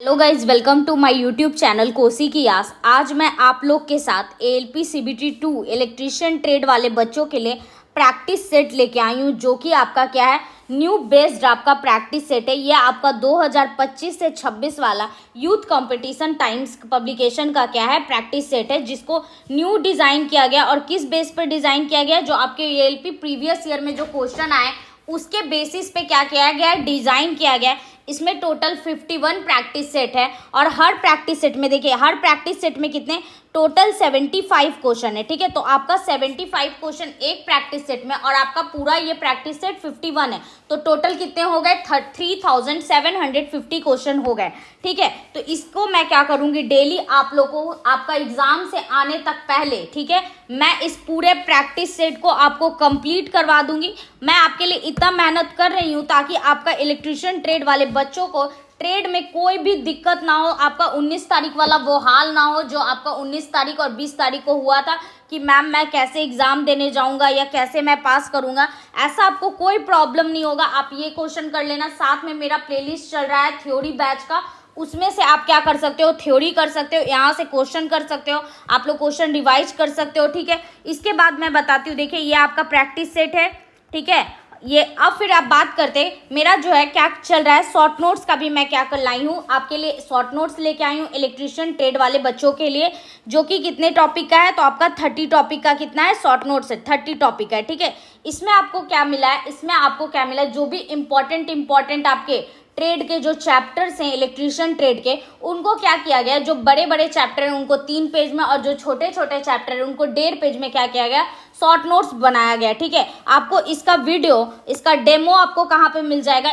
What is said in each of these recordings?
Hello guys, welcome to my YouTube channel Kosi की आस। आज मैं आप लोग के साथ एएलपी सीबीटी 2 इलेक्ट्रीशियन ट्रेड वाले बच्चों के लिए प्रैक्टिस सेट लेके आई हूँ, जो कि आपका क्या है, न्यू बेस्ड आपका प्रैक्टिस सेट है। ये आपका 2025 से 26 वाला यूथ कंपटीशन टाइम्स पब्लिकेशन का क्या है, प्रैक्टिस सेट है, जिसको न्यू डिज़ाइन किया गया। और किस बेस पर डिज़ाइन किया गया, जो आपके एएलपी प्रीवियस ईयर में जो क्वेश्चन आए उसके बेसिस पे क्या किया गया है, डिज़ाइन किया गया है। इसमें टोटल 51 प्रैक्टिस सेट है और हर प्रैक्टिस सेट में देखिए, हर प्रैक्टिस सेट में कितने टोटल 75 क्वेश्चन है। ठीक है, तो आपका 75 क्वेश्चन एक प्रैक्टिस सेट में और आपका पूरा ये प्रैक्टिस सेट 51 है, तो टोटल कितने हो गए, 3750 क्वेश्चन हो गए। ठीक है, तो इसको मैं क्या करूंगी, डेली आप लोगों को आपका एग्जाम से आने तक पहले, ठीक है, मैं इस पूरे प्रैक्टिस सेट को आपको कंप्लीट करवा दूंगी। मैं आपके लिए इतना मेहनत कर रही हूँ ताकि आपका इलेक्ट्रीशियन ट्रेड वाले बच्चों को ट्रेड में कोई भी दिक्कत ना हो, आपका 19 तारीख वाला वो हाल ना हो जो आपका 19 तारीख और 20 तारीख को हुआ था कि मैम मैं कैसे एग्जाम देने जाऊंगा या कैसे मैं पास करूंगा। ऐसा आपको कोई प्रॉब्लम नहीं होगा। आप ये क्वेश्चन कर लेना। साथ में मेरा प्लेलिस्ट चल रहा है थ्योरी बैच का, उसमें से आप क्या कर सकते हो, थ्योरी कर सकते हो, यहाँ से क्वेश्चन कर सकते हो, आप लोग क्वेश्चन रिवाइज कर सकते हो। ठीक है, इसके बाद मैं बताती हूँ। देखिए, ये आपका प्रैक्टिस सेट है। ठीक है, ये अब फिर आप बात करते मेरा जो है क्या चल रहा है, शॉर्ट नोट्स का भी मैं क्या कर लाई हूँ, आपके लिए शॉर्ट नोट्स लेके आई हूँ इलेक्ट्रीशियन ट्रेड वाले बच्चों के लिए, जो कि कितने टॉपिक का है, तो आपका 30 टॉपिक का कितना है, शॉर्ट नोट्स है 30 टॉपिक है। ठीक है, इसमें आपको क्या मिला है, इसमें आपको क्या मिला है, जो भी इंपॉर्टेंट आपके ट्रेड के जो चैप्टर्स हैं इलेक्ट्रीशियन ट्रेड के, उनको क्या किया गया, जो बड़े बड़े चैप्टर हैं उनको 3 पेज में और जो छोटे छोटे चैप्टर हैं उनको 1.5 पेज में क्या किया गया, शॉर्ट नोट्स बनाया गया। ठीक है, आपको इसका वीडियो, इसका डेमो आपको कहाँ पे मिल जाएगा,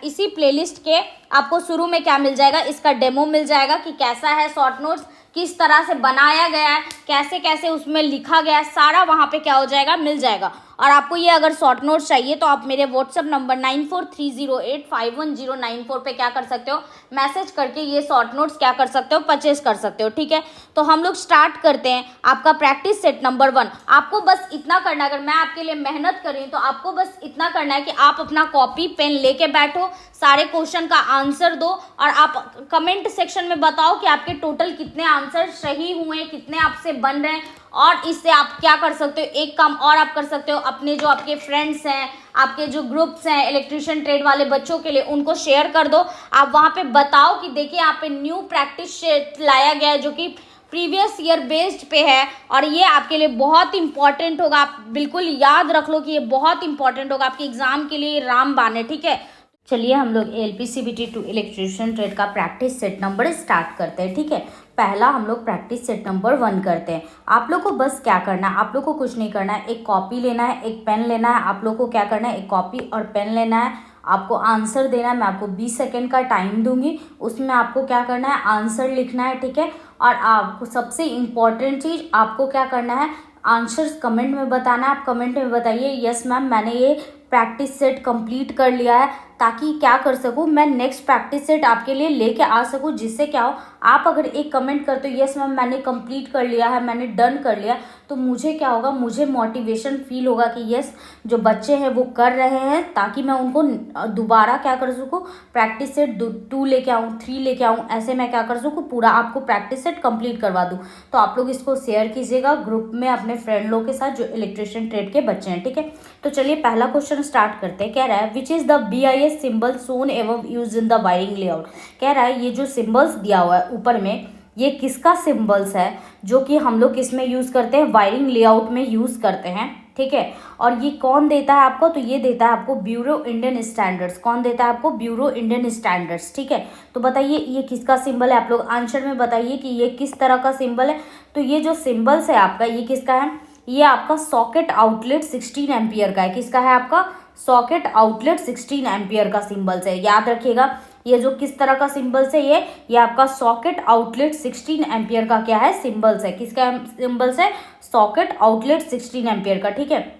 इसी प्लेलिस्ट के आपको शुरू में क्या मिल जाएगा, इसका डेमो मिल जाएगा कि कैसा है शॉर्ट नोट्स, किस तरह से बनाया गया है, कैसे कैसे उसमें लिखा गया है, सारा वहाँ पे क्या हो जाएगा, मिल जाएगा। और आपको ये अगर शॉर्ट नोट्स चाहिए तो आप मेरे व्हाट्सअप नंबर 9430851094 पे क्या कर सकते हो, मैसेज करके ये शॉर्ट नोट्स क्या कर सकते हो, परचेज कर सकते हो। ठीक है, तो हम लोग स्टार्ट करते हैं। आपका प्रैक्टिस सेट नंबर 1, आपको बस इतना करना है, अगर मैं आपके लिए मेहनत कर रही हूँ तो आपको बस इतना करना है कि आप अपना कॉपी पेन लेके बैठो, सारे क्वेश्चन का आंसर दो और आप कमेंट सेक्शन में बताओ कि आपके टोटल कितने आंसर सही हुए, कितने आपसे बन रहे हैं। और इससे आप क्या कर सकते हो, एक काम और आप कर सकते हो, अपने जो आपके फ्रेंड्स हैं, आपके जो ग्रुप्स हैं इलेक्ट्रीशियन ट्रेड वाले बच्चों के लिए, उनको शेयर कर दो। आप वहाँ पे बताओ कि देखिए यहाँ पे न्यू प्रैक्टिस सेट लाया गया है जो कि प्रीवियस ईयर बेस्ड पे है और ये आपके लिए बहुत इंपॉर्टेंट होगा। आप बिल्कुल याद रख लो कि ये बहुत इंपॉर्टेंट होगा आपके एग्जाम के लिए, रामबाण है। ठीक है, चलिए हम लोग एएलपी सीबीटी 2 इलेक्ट्रीशियन ट्रेड का प्रैक्टिस सेट नंबर स्टार्ट करते हैं। ठीक है, पहला हम लोग प्रैक्टिस सेट नंबर 1 करते हैं। आप लोग को बस क्या करना है, आप लोग को कुछ नहीं करना है, एक कॉपी लेना है, एक पेन लेना है। आप लोग को क्या करना है, एक कॉपी और पेन लेना है, आपको आंसर देना है। मैं आपको 20 सेकेंड का टाइम दूंगी, उसमें आपको क्या करना है, आंसर लिखना है। ठीक है, और आपको सबसे इम्पॉर्टेंट चीज़ आपको क्या करना है, आंसर्स कमेंट में बताना है। आप कमेंट में बताइए यस मैम मैंने ये प्रैक्टिस सेट कंप्लीट कर लिया है, ताकि क्या कर सकूँ, मैं नेक्स्ट प्रैक्टिस सेट आपके लिए लेके आ सकूँ। जिससे क्या हो, आप अगर एक कमेंट करते हो यस मैम मैंने कंप्लीट कर लिया है, मैंने डन कर लिया, तो मुझे क्या होगा, मुझे मोटिवेशन फील होगा कि यस जो बच्चे हैं वो कर रहे हैं, ताकि मैं उनको दोबारा क्या कर सकूँ, प्रैक्टिस सेट 2 लेके आऊँ, 3 लेके आऊँ, ऐसे मैं क्या कर सकूँ, पूरा आपको प्रैक्टिस सेट कंप्लीट करवा दूँ। तो आप लोग इसको शेयर कीजिएगा ग्रुप में अपने फ्रेंड लोग के साथ जो इलेक्ट्रीशियन ट्रेड के बच्चे हैं। ठीक है, तो चलिए पहला क्वेश्चन स्टार्ट करते हैं। कह रहा है which is the BIS symbol shown एवं used in the wiring layout. कह रहा है ये जो सिंबल्स दिया हुआ है ऊपर में, ये किसका सिंबल्स है जो कि हम लोग किस में यूज़ करते हैं, वायरिंग लेआउट में यूज़ करते हैं। ठीक है, और ये कौन देता है आपको, तो ये देता है आपको ब्यूरो इंडियन स्टैंडर्ड्स। कौन देता है आपको, ब्यूरो इंडियन स्टैंडर्ड्स। ठीक है, तो बताइए ये किसका सिंबल है, आप लोग आंसर में बताइए कि ये किस तरह का सिंबल है। तो ये जो सिंबल्स है आपका, ये किसका है, ये आपका सॉकेट आउटलेट 16 एम्पियर का है। किसका है, आपका सॉकेट आउटलेट 16 एम्पियर का सिंबल्स है। याद रखिएगा ये जो किस तरह का सिंबल्स है, ये आपका सॉकेट आउटलेट 16 एम्पियर का क्या है, सिंबल्स है। किसका सिंबल्स है, सॉकेट आउटलेट 16 एम्पियर का। ठीक है,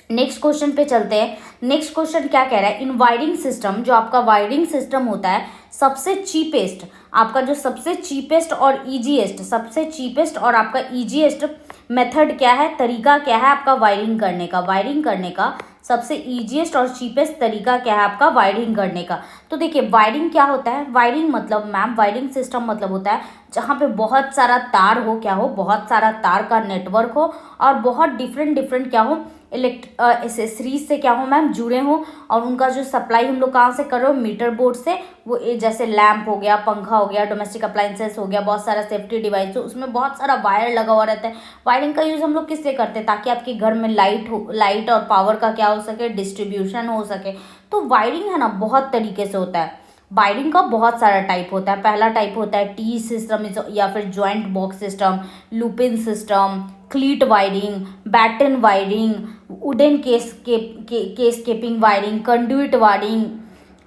नेक्स्ट क्वेश्चन पे चलते हैं। नेक्स्ट क्वेश्चन क्या कह रहा है, इन वायरिंग सिस्टम, जो आपका वायरिंग सिस्टम होता है, सबसे चीपेस्ट, आपका जो सबसे चीपेस्ट और ईजीएस्ट, सबसे चीपेस्ट और आपका ईजीएस्ट मेथड क्या है, तरीका क्या है आपका वायरिंग करने का। वायरिंग करने का सबसे ईजीएस्ट और चीपेस्ट तरीका क्या है आपका वायरिंग करने का। तो देखिए वायरिंग क्या होता है, वायरिंग मतलब मैम वायरिंग सिस्टम मतलब होता है जहाँ पे बहुत सारा तार हो, क्या हो, बहुत सारा तार का नेटवर्क हो और बहुत डिफरेंट डिफरेंट क्या हो एसेसरीज से क्या हो मैम जुड़े हो, और उनका जो सप्लाई हम लोग कहाँ से कर रहे हो, मीटर बोर्ड से। वो जैसे लैंप हो गया, पंखा हो गया, डोमेस्टिक अप्लाइंसेस हो गया, बहुत सारा सेफ्टी डिवाइस हो, उसमें बहुत सारा वायर लगा हुआ रहता है। वायरिंग का यूज़ हम लोग किससे करते हैं, ताकि आपके घर में लाइट और पावर का क्या हो सके, डिस्ट्रीब्यूशन हो सके। तो वायरिंग है ना बहुत तरीके से होता है। वायरिंग का बहुत सारा टाइप होता है। पहला टाइप होता है टी सिस्टम या फिर joint box system, looping system, cleat wiring, batten wiring, wooden case capping wiring, conduit wiring,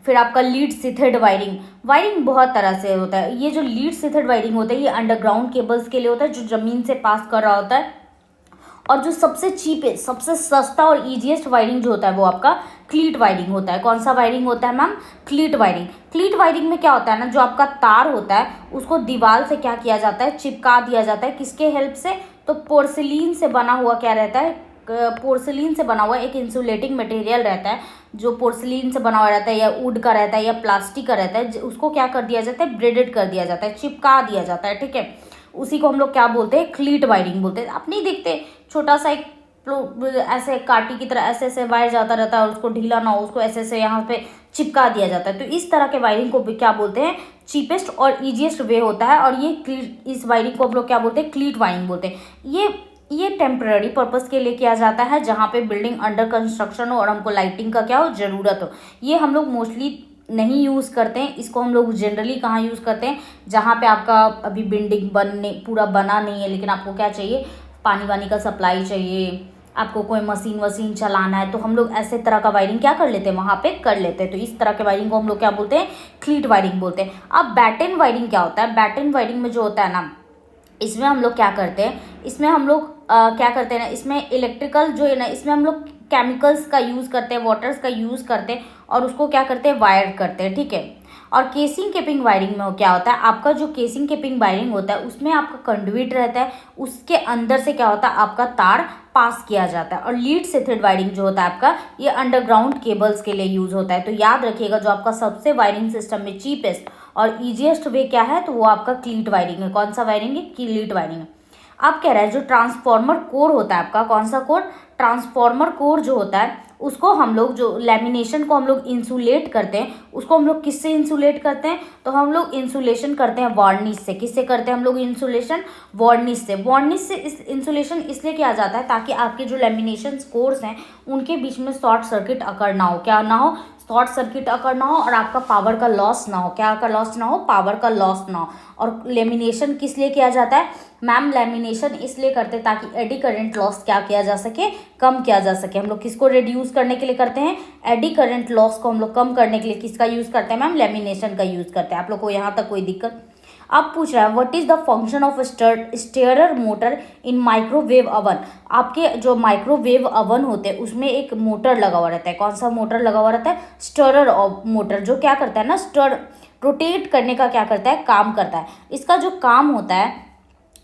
फिर आपका लीड सिथेड वायरिंग। वायरिंग बहुत तरह से होता है। ये जो लीड सिथेड वायरिंग होता है ये अंडरग्राउंड केबल्स के लिए होता है, जो ज़मीन से पास कर रहा होता है। और जो सबसे चीप है, सबसे सस्ता और ईजीएस्ट वायरिंग जो होता है वो आपका क्लीट वायरिंग होता है। कौन सा वायरिंग होता है मैम, क्लीट वायरिंग। क्लीट वायरिंग में क्या होता है ना, जो आपका तार होता है उसको दीवार से क्या किया जाता है, चिपका दिया जाता है। किसके हेल्प से, तो पोर्सिलीन से बना हुआ क्या रहता है, पोर्सिलीन से बना हुआ एक इंसुलेटिंग मटेरियल रहता है, जो पोर्सिलीन से बना हुआ रहता है या वुड का रहता है या प्लास्टिक का रहता है। उसको क्या कर दिया जाता है, ब्रेडेड कर दिया जाता है, चिपका दिया जाता है, ठीक है। उसी को हम लोग क्या बोलते हैं, क्लीट वायरिंग बोलते हैं। आप नहीं देखते छोटा सा एक ऐसे काटी की तरह ऐसे ऐसे वायर जाता रहता है और उसको ढीला ना हो, उसको ऐसे ऐसे यहाँ पे चिपका दिया जाता है। तो इस तरह के वायरिंग को भी क्या बोलते हैं, चीपेस्ट और ईजीएस्ट वे होता है। और इस वायरिंग को हम लोग क्या बोलते हैं, क्लीट वायरिंग बोलते हैं। ये टेम्पररी पर्पस के लिए किया जाता है, जहाँ पे बिल्डिंग अंडर कंस्ट्रक्शन हो और हमको लाइटिंग का क्या हो, ज़रूरत हो। ये हम लोग मोस्टली नहीं यूज़ करते हैं इसको। हम लोग जनरली कहाँ यूज़ करते हैं, जहाँ पे आपका अभी बिल्डिंग पूरा बना नहीं है, लेकिन आपको क्या चाहिए, पानी वानी का सप्लाई चाहिए, आपको कोई मशीन वशीन चलाना है, तो हम लोग ऐसे तरह का वायरिंग क्या कर लेते हैं, वहाँ पे कर लेते हैं। तो इस तरह के वायरिंग को हम लोग क्या बोलते हैं, क्लीट वायरिंग बोलते हैं। अब बैटन वायरिंग क्या होता है, बैटन वायरिंग में जो होता है ना, इसमें हम लोग क्या करते हैं, इसमें हम लोग क्या करते हैं ना, इसमें इलेक्ट्रिकल जो है ना, इसमें हम लोग केमिकल्स का यूज़ करते हैं, वाटर्स का यूज़ करते हैं और उसको क्या करते हैं, वायर करते हैं, ठीक है। और केसिंग केपिंग वायरिंग में क्या होता है, आपका जो केसिंग केपिंग वायरिंग होता है उसमें आपका कंडुइट रहता है, उसके अंदर से क्या होता है, आपका तार पास किया जाता है। और लीड सिथेड वायरिंग जो होता है आपका, ये अंडरग्राउंड केबल्स के लिए यूज़ होता है। तो याद रखिएगा, जो आपका सबसे वायरिंग सिस्टम में चीपेस्ट और ईजीएस्ट वे क्या है, तो वो आपका क्लीट वायरिंग है। कौन सा वायरिंग है, क्लीट वायरिंग है। आप कह रहे हैं जो ट्रांसफॉर्मर कोर होता है आपका, कौन सा कोर, ट्रांसफॉर्मर कोर जो होता है उसको हम लोग, जो लैमिनेशन को हम लोग इंसुलेट करते हैं, उसको हम लोग किससे इंसुलेट करते हैं, तो हम लोग इंसुलेशन करते हैं वार्निश से। किससे करते हैं हम लोग इंसुलेशन, वार्निश से। वार्निश से इस इंसुलेशन इसलिए किया जाता है ताकि आपके जो लैमिनेशन कोर्स हैं उनके बीच में शॉर्ट सर्किट अकर ना हो, क्या ना हो, शॉर्ट सर्किट अकर ना हो, और आपका पावर का लॉस ना हो। क्या का लॉस ना हो, पावर का लॉस ना हो। और लेमिनेशन किस लिए किया जाता है मैम, लेमिनेशन इसलिए करते हैं ताकि एडी करंट लॉस क्या किया जा सके, कम किया जा सके। हम लोग किसको रिड्यूस करने के लिए करते हैं, एडी करंट लॉस को हम लोग कम करने के लिए किसका यूज़ करते हैं मैम, लेमिनेशन का यूज़ करते हैं। आप लोग को यहाँ तक कोई दिक्कत। अब पूछ रहा है what is the function of stirrer motor in microwave oven. आपके जो माइक्रोवेव अवन होते हैं उसमें एक मोटर लगा हुआ रहता है। कौन सा मोटर लगा हुआ रहता है, स्टरर मोटर, जो क्या करता है ना, स्टर रोटेट करने का क्या करता है, काम करता है। इसका जो काम होता है,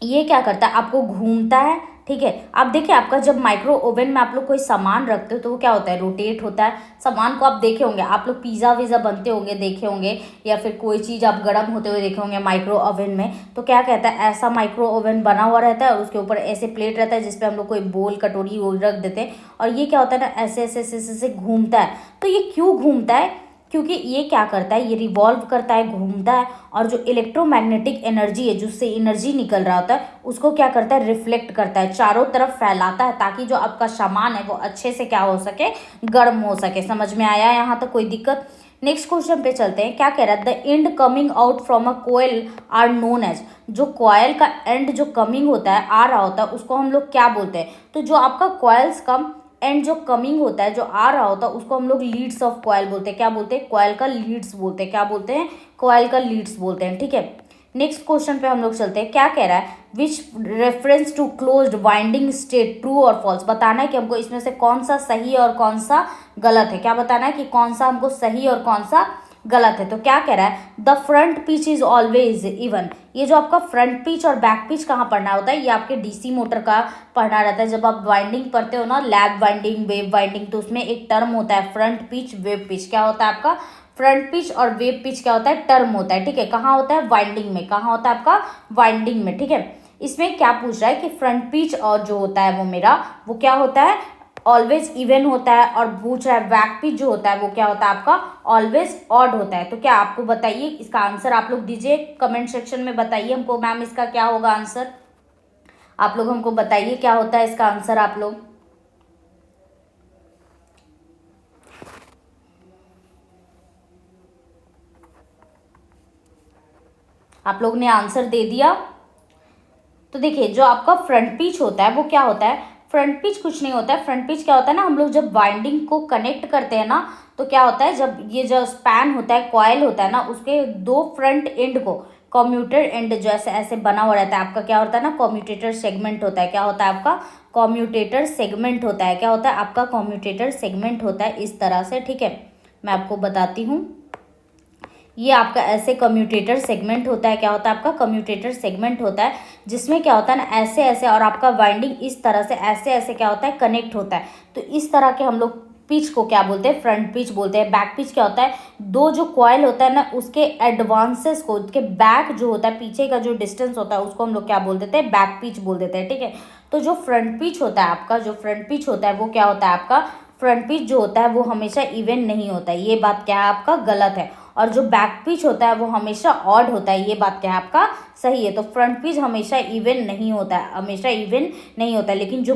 ये क्या करता है, आपको घूमता है, ठीक है। आप देखिए, आपका जब माइक्रो ओवन में आप लोग कोई सामान रखते हो तो वो क्या होता है, रोटेट होता है। सामान को आप देखे होंगे, आप लोग पिज़्ज़ा वीज़ा बनते होंगे देखे होंगे, या फिर कोई चीज़ आप गर्म होते हुए देखे होंगे माइक्रो ओवन में। तो क्या कहता है, ऐसा माइक्रो ओवन बना हुआ रहता है और उसके ऊपर ऐसे प्लेट रहता है जिसपे हम लोग कोई बोल कटोरी वो रख देते हैं, और ये क्या होता है ना, ऐसे ऐसे ऐसे ऐसे घूमता है। तो ये क्यों घूमता है, क्योंकि ये क्या करता है, ये रिवॉल्व करता है, घूमता है, और जो इलेक्ट्रोमैग्नेटिक एनर्जी है, जिससे एनर्जी निकल रहा होता है, उसको क्या करता है, रिफ्लेक्ट करता है, चारों तरफ फैलाता है, ताकि जो आपका सामान है वो अच्छे से क्या हो सके, गर्म हो सके। समझ में आया यहाँ तक कोई दिक्कत। नेक्स्ट क्वेश्चन पे चलते हैं। क्या कह रहा है, the end coming out from a coil are known as. जो कॉयल का एंड जो कमिंग होता है, आ रहा होता है, उसको हम लोग क्या बोलते हैं, तो जो आपका कॉयल्स का एंड जो कमिंग होता है, जो आ रहा होता है, उसको हम लोग लीड्स ऑफ कॉयल बोलते हैं। क्या बोलते हैं, कॉयल का लीड्स बोलते हैं। क्या बोलते हैं, कॉयल का लीड्स बोलते हैं, ठीक है। नेक्स्ट क्वेश्चन पे हम लोग चलते हैं। क्या कह रहा है, with reference to closed winding state, true और फॉल्स। बताना है कि हमको इसमें से कौन सा सही और कौन सा गलत है। क्या बताना है कि कौन सा हमको सही और कौन सा गलत है। तो क्या कह रहा है, the front pitch is always even. ये जो आपका फ्रंट पिच और बैक पिच कहाँ पढ़ना होता है, ये आपके डीसी मोटर का पढ़ना रहता है। जब आप वाइंडिंग पढ़ते हो ना, लैप वाइंडिंग, वेव वाइंडिंग, तो उसमें एक टर्म होता है फ्रंट पिच, वेव पिच। क्या होता है आपका, फ्रंट पिच और वेव पिच क्या होता है, टर्म होता है, ठीक है। कहाँ होता है, वाइंडिंग में। कहाँ होता है आपका, वाइंडिंग में, ठीक है। इसमें क्या पूछ रहा है कि फ्रंट पिच और जो होता है वो मेरा, वो क्या होता है, ऑलवेज इवन होता है। और पूछ रहा है बैक पिच जो होता है वो क्या होता है आपका, ऑलवेज ऑड होता है। तो क्या आपको बताइए इसका आंसर, आप लोग दीजिए कमेंट सेक्शन में, बताइए हमको मैम इसका क्या होगा आंसर। आप लोग हमको बताइए क्या होता है इसका आंसर। आप लोग ने आंसर दे दिया। तो देखिए जो आपका फ्रंट पिच होता है वो क्या होता है, फ्रंट पिच कुछ नहीं होता है। फ्रंट पिच क्या होता है ना, हम लोग जब वाइंडिंग को कनेक्ट करते हैं ना, तो क्या होता है, जब ये जो स्पैन होता है, कॉइल होता है ना, उसके दो फ्रंट एंड को, कम्यूटेटर एंड जो ऐसे ऐसे बना हुआ रहता है, आपका क्या होता है ना, कम्यूटेटर सेगमेंट होता है। क्या होता है आपका, कम्यूटेटर सेगमेंट होता है। क्या होता है आपका, कम्यूटेटर सेगमेंट होता है, इस तरह से, ठीक है। मैं आपको बताती हूँ, ये आपका ऐसे कम्यूटेटर सेगमेंट होता है। क्या होता है आपका, कम्यूटेटर सेगमेंट होता है, जिसमें क्या होता है ना, ऐसे ऐसे, और आपका वाइंडिंग इस तरह से ऐसे ऐसे क्या होता है, कनेक्ट होता है। तो इस तरह के हम लोग पिच को क्या बोलते हैं, फ्रंट पिच बोलते हैं। बैक पिच क्या होता है, दो जो कॉइल होता है ना, उसके एडवांसेस को, उसके बैक जो होता है, पीछे का जो डिस्टेंस होता है, उसको हम लोग क्या बोल देते हैं, बैक पिच बोल देते हैं, ठीक है। तो जो फ्रंट पिच होता है आपका, जो फ्रंट पिच होता है वो क्या होता है आपका, फ्रंट पिच जो होता है वो हमेशा इवन नहीं होता है। ये बात क्या है आपका, गलत है। और जो बैक पिच होता है वो हमेशा ऑड होता है। ये बात क्या है आपका, सही है। तो फ्रंट पिच हमेशा इवन नहीं होता है, हमेशा इवन नहीं होता है। लेकिन जो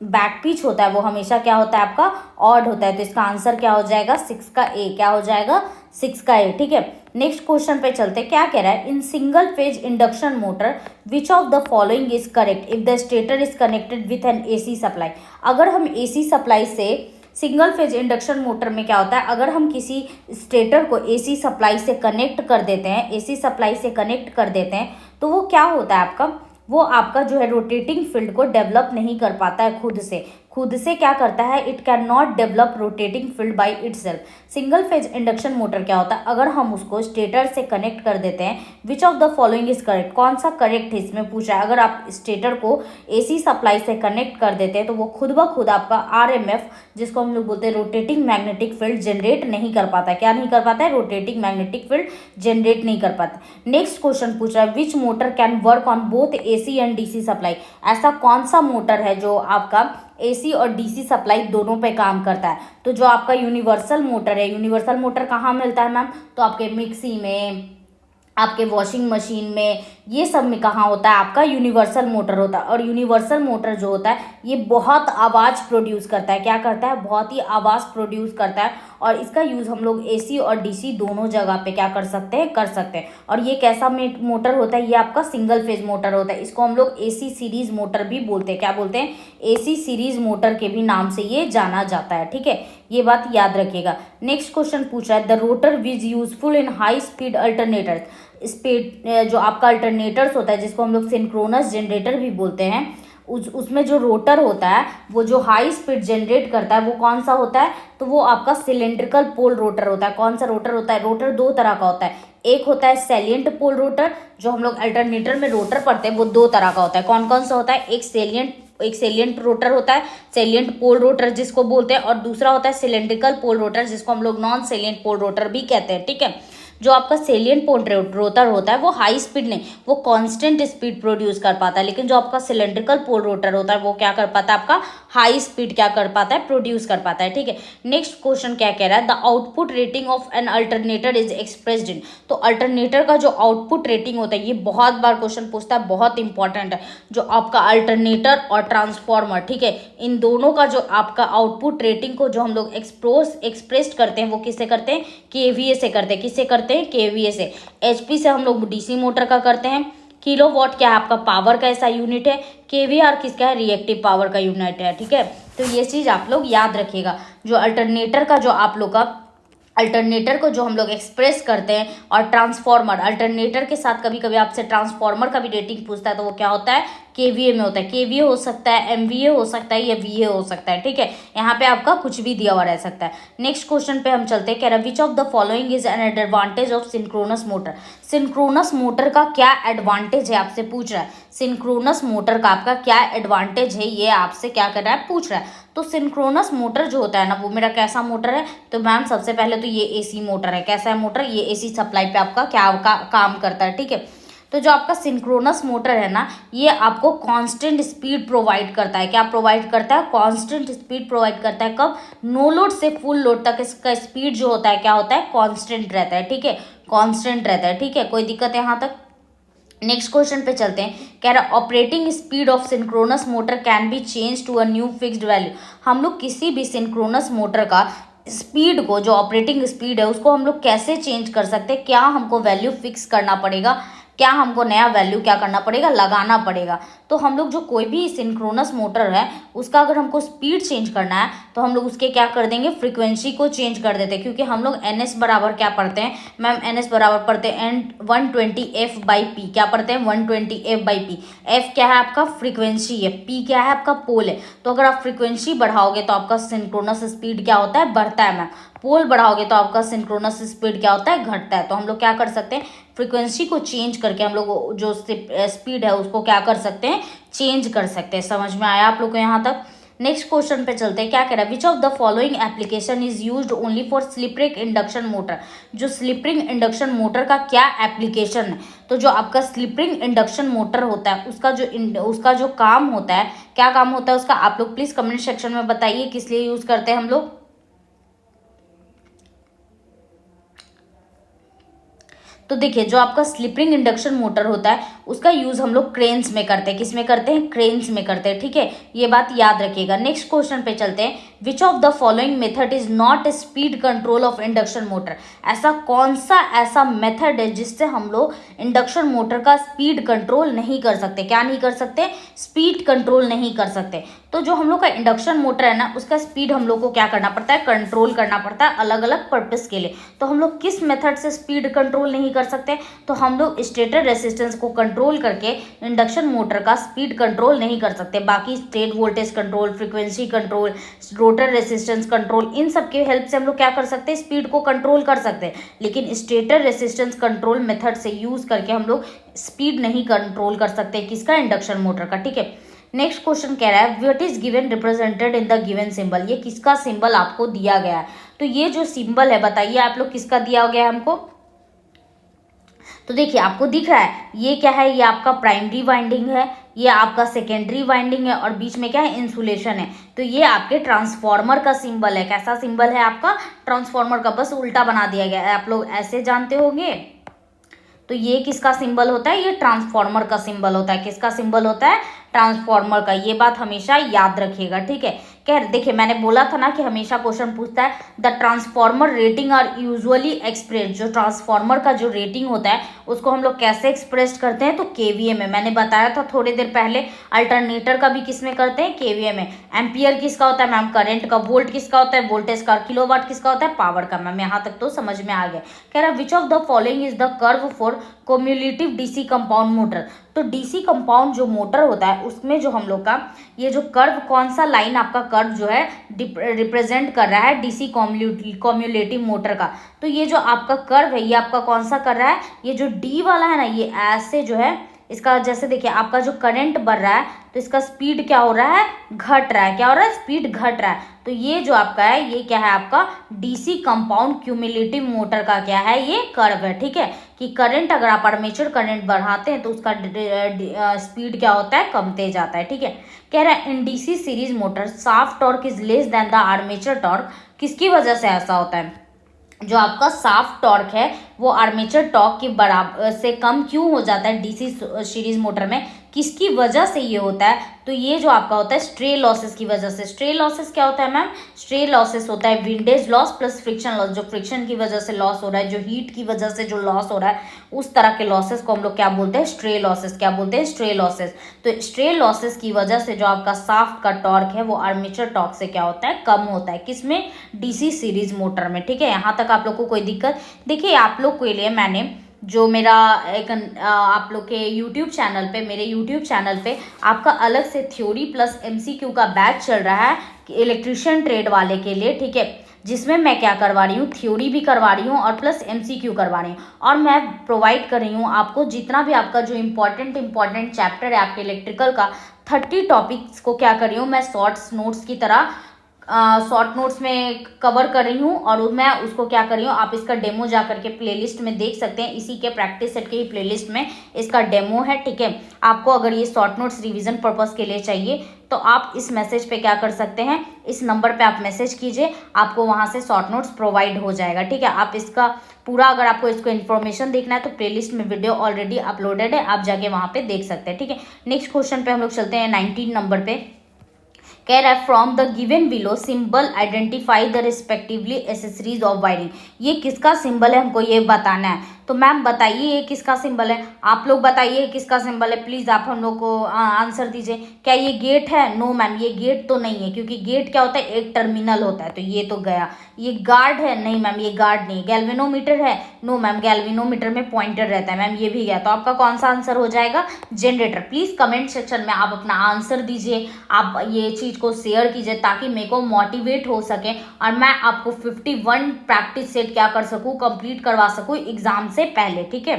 बैक पिच होता है वो हमेशा क्या होता है आपका, ऑड होता है। तो इसका आंसर क्या हो जाएगा, 6 का ए। क्या हो जाएगा, 6 का ए, ठीक है। नेक्स्ट क्वेश्चन पे चलते, क्या कह रहा है, in single phase induction motor which of the following is correct if the stator is connected with an AC supply. अगर हम एसी सप्लाई से, सिंगल फेज इंडक्शन मोटर में क्या होता है, अगर हम किसी स्टेटर को एसी सप्लाई से कनेक्ट कर देते हैं, एसी सप्लाई से कनेक्ट कर देते हैं, तो वो क्या होता है आपका, वो आपका जो है रोटेटिंग फील्ड को डेवलप नहीं कर पाता है खुद से। खुद से क्या करता है, it can not develop rotating field by itself. Single phase induction motor क्या होता है, अगर हम उसको स्टेटर से कनेक्ट कर देते हैं, विच of the following is correct, कौन सा करेक्ट है इसमें पूछा है। अगर आप स्टेटर को एसी सप्लाई से कनेक्ट कर देते हैं तो वो खुद ब खुद आपका आरएमएफ, जिसको हम लोग बोलते हैं रोटेटिंग मैग्नेटिक फील्ड, जनरेट नहीं कर पाता है। क्या नहीं कर पाता है, रोटेटिंग मैग्नेटिक फील्ड जनरेट नहीं कर पाता। नेक्स्ट क्वेश्चन पूछ रहा है, which motor can work on both AC and DC supply. ऐसा कौन सा मोटर है जो आपका एसी और डीसी सप्लाई दोनों पे काम करता है। तो जो आपका यूनिवर्सल मोटर है, यूनिवर्सल मोटर कहाँ मिलता है मैम, तो आपके मिक्सी में, आपके वॉशिंग मशीन में, ये सब में कहाँ होता है आपका, यूनिवर्सल मोटर होता है। और यूनिवर्सल मोटर जो होता है ये बहुत आवाज़ प्रोड्यूस करता है। क्या करता है, बहुत ही आवाज़ प्रोड्यूस करता है। और इसका यूज़ हम लोग एसी और डीसी दोनों जगह पे क्या कर सकते हैं, कर सकते हैं। और ये कैसा मोटर होता है, ये आपका सिंगल फेज मोटर होता है। इसको हम लोग एसी सीरीज मोटर भी बोलते हैं। क्या बोलते हैं, एसी सीरीज मोटर के भी नाम से ये जाना जाता है, ठीक है। ये बात याद रखिएगा। नेक्स्ट क्वेश्चन पूछ रहा है, the rotor which useful in high speed alternators. Speed जो आपका अल्टरनेटर्स होता है, जिसको हम लोग सिंक्रोनस जनरेटर भी बोलते हैं, उसमें जो रोटर होता है वो जो हाई स्पीड जनरेट करता है वो कौन सा होता है, तो वो आपका सिलेंड्रिकल पोल रोटर होता है। कौन सा रोटर होता है, रोटर दो तरह का होता है। एक होता है सैलिएंट पोल रोटर, जो हम लोग अल्टरनेटर में रोटर पढ़ते हैं, वो दो तरह का होता है। कौन कौन सा होता है, एक सैलिएंट रोटर होता है, सैलिएंट पोल रोटर जिसको बोलते हैं, और दूसरा होता है सिलेंड्रिकल पोल रोटर, जिसको हम लोग नॉन सैलिएंट पोल रोटर भी कहते हैं, ठीक है। जो आपका सैलिएंट पोल रोटर होता है वो हाई स्पीड नहीं, वो कांस्टेंट स्पीड प्रोड्यूस कर पाता है। लेकिन जो आपका सिलेंड्रिकल पोल रोटर होता है वो क्या कर पाता है, आपका हाई स्पीड क्या कर पाता है, प्रोड्यूस कर पाता है, ठीक है। नेक्स्ट क्वेश्चन क्या कह रहा है, the output rating of an alternator is expressed in. तो अल्टरनेटर का जो आउटपुट रेटिंग होता है, ये बहुत बार क्वेश्चन पूछता है, बहुत इंपॉर्टेंट है। जो आपका अल्टरनेटर और ट्रांसफॉर्मर, ठीक है, इन दोनों का जो आपका आउटपुट रेटिंग को जो हम लोग एक्सप्रेस करते हैं, वो किससे करते हैं, केवीए से करते हैं। किससे करते हैं, केवीए से। एचपी से हम लोग डीसी मोटर का करते हैं। किलोवाट क्या है आपका पावर का ऐसा यूनिट है। केवीआर किसका है, रिएक्टिव पावर का यूनिट है, ठीक है। तो ये चीज़ आप लोग याद रखिएगा। जो अल्टरनेटर का जो आप लोग का अल्टरनेटर को जो हम लोग एक्सप्रेस करते हैं, और ट्रांसफॉर्मर, अल्टरनेटर के साथ कभी कभी आपसे ट्रांसफॉर्मर का भी रेटिंग पूछता है, तो वो क्या होता है, केवीए में होता है, केवीए हो सकता है, एमवीए हो सकता है या वीए हो सकता है, ठीक है। यहाँ पे आपका कुछ भी दिया हुआ रह सकता है। नेक्स्ट क्वेश्चन पे हम चलते हैं, कह रहा है which of the following is an advantage of synchronous motor. Synchronous motor का क्या एडवांटेज है आपसे पूछ रहा है। सिंक्रोनस मोटर का आपका क्या एडवांटेज है, ये आपसे क्या कर रहा है, पूछ रहा है। तो सिंक्रोनस मोटर जो होता है ना, वो मेरा कैसा मोटर है, तो मैम सबसे पहले तो ये एसी मोटर है। कैसा है मोटर, ये एसी सप्लाई पे आपका क्या काम करता है, ठीक है। तो जो आपका सिंक्रोनस मोटर है ना, ये आपको कांस्टेंट स्पीड प्रोवाइड करता है। क्या प्रोवाइड करता है, कांस्टेंट स्पीड प्रोवाइड करता है। कब, नो लोड से फुल लोड तक इसका स्पीड जो होता है क्या होता है, कांस्टेंट रहता है, ठीक है, कांस्टेंट रहता है, ठीक है। कोई दिक्कत है यहाँ तक। नेक्स्ट क्वेश्चन पे चलते हैं, कह रहा operating speed of synchronous motor can be change to a new fixed value. हम लोग किसी भी सिंक्रोनस मोटर का स्पीड को, जो ऑपरेटिंग स्पीड है उसको हम लोग कैसे चेंज कर सकते हैं, क्या हमको वैल्यू फिक्स करना पड़ेगा, क्या हमको नया वैल्यू क्या करना पड़ेगा, लगाना पड़ेगा। तो हम लोग जो कोई भी सिंक्रोनस मोटर है उसका अगर हमको स्पीड चेंज करना है तो हम लोग उसके क्या कर देंगे, फ्रीक्वेंसी को चेंज कर देते हैं। क्योंकि हम लोग एन एस बराबर क्या पढ़ते हैं मैम, एन एस बराबर पढ़ते हैं 120F/P। क्या पढ़ते हैं, 120F/P। एफ क्या है आपका, फ्रीक्वेंसी है, पी क्या है आपका, पोल है। तो अगर आप फ्रीक्वेंसी बढ़ाओगे तो आपका सिंक्रोनस स्पीड क्या होता है, बढ़ता है मैम। पोल बढ़ाओगे तो आपका सिंक्रोनस स्पीड क्या होता है, घटता है। तो हम लोग क्या कर सकते हैं, फ्रीक्वेंसी को चेंज करके हम लोग जो स्पीड है उसको क्या कर सकते हैं, चेंज कर सकते हैं। समझ में आया आप लोग को यहाँ तक। नेक्स्ट क्वेश्चन पे चलते हैं, क्या कह रहा है, which of the following application is used only for slip ring induction motor. जो स्लिप रिंग इंडक्शन मोटर का क्या एप्लीकेशन है, तो जो आपका स्लिप रिंग इंडक्शन मोटर होता है उसका जो काम होता है, क्या काम होता है उसका, आप लोग प्लीज कमेंट सेक्शन में बताइए किस लिए यूज करते हैं हम लोग। तो देखिए जो आपका स्लिप रिंग इंडक्शन मोटर होता है उसका यूज हम लोग क्रेन्स में करते हैं। किस में करते हैं, क्रेन्स में करते हैं, ठीक है, ये बात याद रखिएगा। नेक्स्ट क्वेश्चन पे चलते हैं, विच of the following method is not speed control of induction motor. ऐसा कौन सा ऐसा मेथड है जिससे हम लोग इंडक्शन मोटर का स्पीड कंट्रोल नहीं कर सकते, क्या नहीं कर सकते, स्पीड कंट्रोल नहीं कर सकते। तो जो हम लोग का इंडक्शन मोटर है ना उसका स्पीड हम लोग को क्या करना पड़ता है, कंट्रोल करना पड़ता है अलग अलग पर्पस के लिए। तो हम लोग किस मेथड से स्पीड कंट्रोल नहीं कर सकते, तो हम लोग स्टेटर रेसिस्टेंस को कंट्रोल करके इंडक्शन मोटर का स्पीड कंट्रोल नहीं कर सकते। बाकी state voltage control, frequency control, rotor resistance control, इन सब के हेल्प से हम लोग क्या कर सकते हैं, स्पीड को कंट्रोल कर सकते हैं। लेकिन स्टेटर रेसिस्टेंस कंट्रोल मेथड से यूज करके हम लोग स्पीड नहीं कंट्रोल कर सकते किसका, इंडक्शन मोटर का, ठीक है। नेक्स्ट क्वेश्चन कह रहा है what is given represented in the given symbol. ये किसका सिंबल आपको दिया गया है, तो ये जो सिंबल है बताइए आप लोग किसका दिया गया है हमको। तो देखिए आपको दिख रहा है ये क्या है, ये आपका प्राइमरी वाइंडिंग है, ये आपका सेकेंडरी वाइंडिंग है और बीच में क्या है, इंसुलेशन है। तो ये आपके ट्रांसफार्मर का सिंबल है। कैसा सिंबल है आपका, ट्रांसफार्मर का, बस उल्टा बना दिया गया है। आप लोग ऐसे जानते होंगे। तो ये किसका सिंबल होता है, ये ट्रांसफार्मर का सिंबल होता है। किसका सिंबल होता है, ट्रांसफार्मर का। ये बात हमेशा याद रखिएगा, ठीक है। क्या देखिए मैंने बोला था ना कि हमेशा क्वेश्चन पूछता है the transformer rating are usually express. जो ट्रांसफार्मर का जो रेटिंग होता है उसको हम लोग कैसे एक्सप्रेस करते हैं, तो केवीए में। मैंने बताया था थोड़ी देर पहले। अल्टरनेटर का भी किस में करते हैं, केवीए में। एम्पियर किसका होता है मैम, करंट का। वोल्ट किसका होता है, वोल्टेज का। किलोवाट किसका होता है, पावर का। मैम यहाँ तक तो समझ में आ गया। कह रहा विच of the following is the curve for cumulative DC compound motor. तो डीसी कंपाउंड जो मोटर होता है उसमें जो हम लोग का ये जो कर्व, कौन सा लाइन आपका कर्व जो है रिप्रेजेंट कर रहा है डीसी कम्युलेटिव मोटर का। तो ये जो आपका कर्व है ये आपका कौन सा कर रहा है, ये जो डी वाला है ना, ये ऐसे जो है इसका, जैसे देखिए आपका जो करंट बढ़ रहा है तो इसका स्पीड क्या हो रहा है, घट रहा है। क्या हो रहा है, स्पीड घट रहा है। तो ये जो आपका है ये क्या है, आपका डीसी कंपाउंड क्यूमुलेटिव मोटर का क्या है, ये कर्व है, ठीक है। कि करंट अगर आप आर्मेचर करंट बढ़ाते हैं तो उसका स्पीड क्या होता है, कमते जाता है, ठीक है। कह रहा है in DC series motor shaft torque is less than the armature torque. किसकी वजह से ऐसा होता है, जो आपका साफ्ट टॉर्क है वो आर्मेचर टॉर्क के बराबर से कम क्यों हो जाता है डीसी सीरीज मोटर में, किसकी वजह से ये होता है, तो ये जो आपका होता है स्ट्रे लॉसेस की वजह से। स्ट्रे लॉसेस क्या होता है मैम, स्ट्रे लॉसेस होता है windage loss plus friction loss. जो फ्रिक्शन की वजह से लॉस हो रहा है, जो हीट की वजह से जो लॉस हो रहा है, उस तरह के लॉसेस को हम लोग क्या बोलते हैं, स्ट्रे लॉसेस। क्या बोलते हैं, स्ट्रे लॉसेस। तो स्ट्रे लॉसेस की वजह से जो आपका साफ्ट का टॉर्क है वो आर्मेचर टॉर्क से क्या होता है, कम होता है। किसमें, डीसी सीरीज मोटर में, ठीक है। यहाँ तक आप लोग को कोई दिक्कत, देखिए आप लोग के लिए मैंने जो मेरा एक आप लोग के यूट्यूब चैनल पे, मेरे यूट्यूब चैनल पे आपका अलग से थ्योरी प्लस एमसीक्यू का बैच चल रहा है इलेक्ट्रिशियन ट्रेड वाले के लिए, ठीक है, जिसमें मैं क्या करवा रही हूँ, थ्योरी भी करवा रही हूँ और प्लस एमसीक्यू करवा रही हूँ, और मैं प्रोवाइड कर रही हूँ आपको जितना भी आपका जो इम्पोर्टेंट चैप्टर है आपके इलेक्ट्रिकल का 30 टॉपिक्स को क्या कर रही हूँ मैं शॉर्ट्स नोट्स की तरह शॉर्ट नोट्स में कवर कर रही हूँ, और मैं उसको क्या कर रही हूँ, आप इसका डेमो जा करके प्लेलिस्ट में देख सकते हैं, इसी के प्रैक्टिस सेट के ही प्लेलिस्ट में इसका डेमो है, ठीक है। आपको अगर ये शॉर्ट नोट्स रिवीजन पर्पस के लिए चाहिए तो आप इस मैसेज पे क्या कर सकते हैं, इस नंबर पे आप मैसेज कीजिए, आपको वहाँ से शॉर्ट नोट्स प्रोवाइड हो जाएगा, ठीक है। आप इसका पूरा अगर आपको इसको इन्फॉर्मेशन देखना है तो प्लेलिस्ट में वीडियो ऑलरेडी अपलोडेड है, आप जाके वहाँ पे देख सकते हैं, ठीक है। नेक्स्ट क्वेश्चन पे हम लोग चलते हैं 19 नंबर पे। कह रहा है from the given below symbol identify the respectively accessories of wiring. ये किसका सिंबल है हमको ये बताना है, तो मैम बताइए ये किसका सिंबल है, आप लोग बताइए किसका सिंबल है, प्लीज़ आप हम लोग को आंसर दीजिए। क्या ये गेट है? नो मैम, ये गेट तो नहीं है, क्योंकि गेट क्या होता है, एक टर्मिनल होता है, तो ये तो गया। ये गार्ड है? नहीं मैम, ये गार्ड नहीं। गैल्वेनोमीटर है? नो मैम, गैल्वेनोमीटर में पॉइंटर रहता है, मैम ये भी गया। तो आपका कौन सा आंसर हो जाएगा? जनरेटर। प्लीज़ कमेंट सेक्शन में आप अपना आंसर दीजिए, आप ये चीज़ को शेयर कीजिए ताकि मेरे को मोटिवेट हो सके और मैं आपको 51 प्रैक्टिस सेट क्या कर सकूँ, कंप्लीट करवा सकूँ एग्जाम से पहले, ठीक है।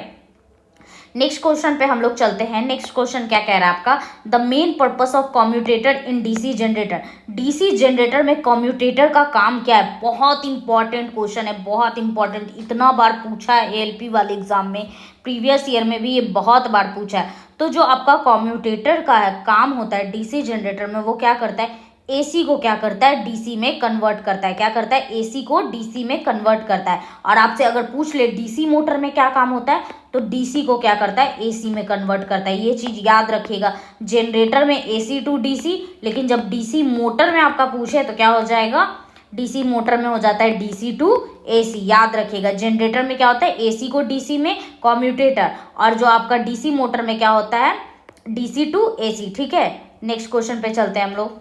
नेक्स्ट क्वेश्चन पे हम लोग चलते हैं। नेक्स्ट क्वेश्चन क्या कह रहा है आपका, the main purpose of commutator in DC generator. DC generator में कम्यूटेटर का काम क्या है? बहुत इंपॉर्टेंट क्वेश्चन है, बहुत इंपॉर्टेंट, इतना बार पूछा है एएलपी वाले एग्जाम में, प्रीवियस ईयर में भी ये बहुत बार पूछा है। तो जो आपका कम्यूटेटर का है काम होता है डीसी जनरेटर में, वो क्या करता है, एसी को क्या करता है, डीसी में कन्वर्ट करता है। क्या करता है? एसी को डीसी में कन्वर्ट करता है। और आपसे अगर पूछ ले डीसी मोटर में क्या काम होता है, तो डीसी को क्या करता है, एसी में कन्वर्ट करता है। ये चीज याद रखिएगा, जनरेटर में एसी टू डीसी, लेकिन जब डीसी मोटर में आपका पूछे तो क्या हो जाएगा, डीसी मोटर में हो जाता है डीसी टू एसी। याद रखिएगा, जनरेटर में क्या होता है, एसी को डीसी में कम्यूटेटर, और जो आपका डीसी मोटर में क्या होता है, डीसी टू एसी, ठीक है। नेक्स्ट क्वेश्चन पे चलते हैं हम लोग।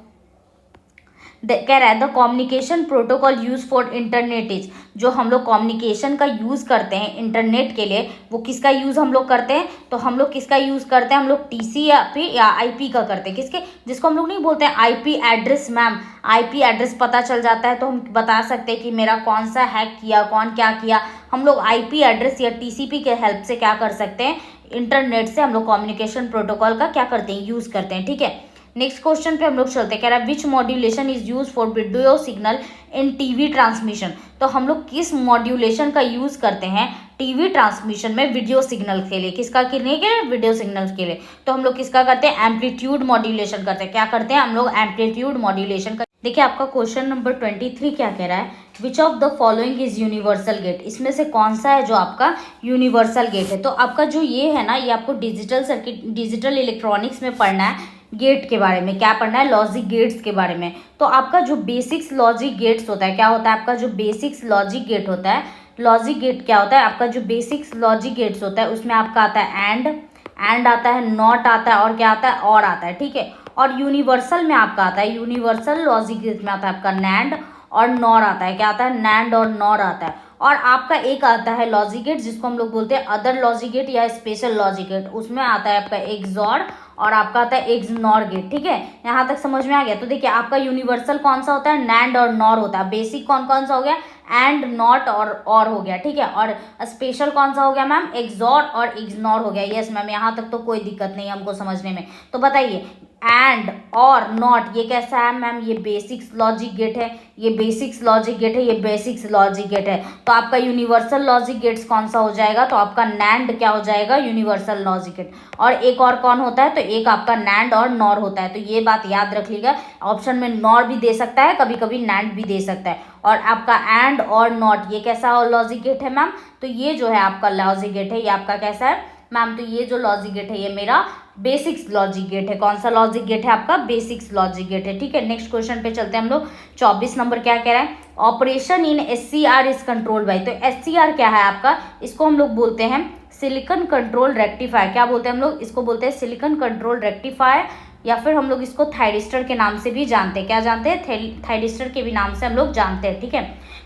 कह रहा है the communication protocol use for internet is, जो हम लोग कम्युनिकेशन का यूज करते हैं इंटरनेट के लिए, वो किसका यूज हम लोग करते हैं, तो हम लोग किसका यूज करते हैं, हम लोग टीसी या आईपी का करते हैं। किसके? जिसको हम लोग नहीं बोलते हैं IP address. Ma'am IP address पता चल जाता है तो हम बता सकते हैं कि मेरा कौन सा हैक किया, कौन क्या किया। हम लोग आईपी एड्रेस या टीसीपी के हेल्प से क्या कर सकते हैं, इंटरनेट से हम लोग कम्युनिकेशन प्रोटोकॉल का क्या करते हैं, यूज करते हैं, ठीक है। नेक्स्ट क्वेश्चन पे हम लोग चलते हैं। कह रहा है which modulation is use for video signal in TV transmission. तो हम लोग किस मॉड्यूलेशन का यूज करते हैं टीवी ट्रांसमिशन में वीडियो सिग्नल के लिए? किसका के लिए? वीडियो सिग्नल के लिए। तो हम लोग किसका करते हैं, एम्पलीट्यूड मॉड्यूलेशन करते हैं। क्या करते हैं हम लोग, एम्पलीट्यूड मॉड्यूलेशन करते हैं। देखिए आपका क्वेश्चन नंबर 23 क्या कह रहा है, which of the following is universal gate. इसमें से कौन सा है जो आपका यूनिवर्सल गेट है? तो आपका जो ये है ना, ये आपको डिजिटल सर्किट, डिजिटल इलेक्ट्रॉनिक्स में पढ़ना है, गेट के बारे में। क्या पढ़ना है, लॉजिक गेट्स के बारे में। तो आपका जो बेसिक्स लॉजिक गेट्स होता है, क्या होता है आपका जो बेसिक्स लॉजिक गेट होता है, लॉजिक गेट क्या होता है आपका जो बेसिक्स लॉजिक गेट्स होता है, उसमें आपका आता है एंड आता है, नॉट आता है, और क्या आता है, और आता है, ठीक है। और यूनिवर्सल में आपका आता है, यूनिवर्सल लॉजिक गेट में आता है आपका नैंड और नॉर आता है। क्या आता है, नैंड और नॉर आता है। और आपका एक आता है लॉजिक गेट जिसको हम लोग बोलते हैं अदर लॉजिक गेट या स्पेशल लॉजिक गेट, उसमें आता है आपका एक्सऑर और आपका आता है एक्सनॉर गेट, ठीक है। यहाँ तक समझ में आ गया? तो देखिए आपका यूनिवर्सल कौन सा होता है, नैंड और नॉर होता है। बेसिक कौन कौन सा हो गया, एंड, नॉट और हो गया, ठीक है। और स्पेशल कौन सा हो गया मैम, एक्सॉर और इग्नोर हो गया। यस मैम, यहाँ तक तो कोई दिक्कत नहीं हमको समझने में। तो बताइए एंड और नॉट ये कैसा है मैम, ये बेसिक्स लॉजिक गेट है, ये बेसिक्स लॉजिक गेट है, ये बेसिक्स लॉजिक गेट है। तो आपका यूनिवर्सल लॉजिक गेट्स कौन सा हो जाएगा, तो आपका नैंड क्या हो जाएगा, यूनिवर्सल लॉजिक गेट। और एक और कौन होता है, तो एक आपका नैंड और नॉर होता है। तो ये बात याद रख लीजिएगा, ऑप्शन में नॉर भी दे सकता है, कभी कभी नैंड भी दे सकता है। और आपका एंड और नॉट ये कैसा लॉजिक गेट है मैम, तो ये जो है आपका लॉजिक गेट है, ये आपका कैसा है मैम, तो ये जो लॉजिक गेट है ये मेरा बेसिक्स लॉजिक गेट है। कौन सा लॉजिक गेट है आपका, बेसिक्स लॉजिक गेट है, ठीक है। नेक्स्ट क्वेश्चन पे चलते हैं हम लोग। 24 नंबर क्या कह रहा है, operation in SCR is control by. तो एससीआर क्या है आपका, इसको हम लोग बोलते हैं सिलिकॉन कंट्रोल रेक्टिफायर। क्या बोलते हैं हम लोग, इसको बोलते हैं सिलिकॉन कंट्रोल रेक्टिफायर या फिर हम लोग इसको थायरिस्टर के नाम से भी जानते हैं। क्या जानते हैं? थायरिस्टर के भी नाम से हम लोग जानते हैं, ठीक है।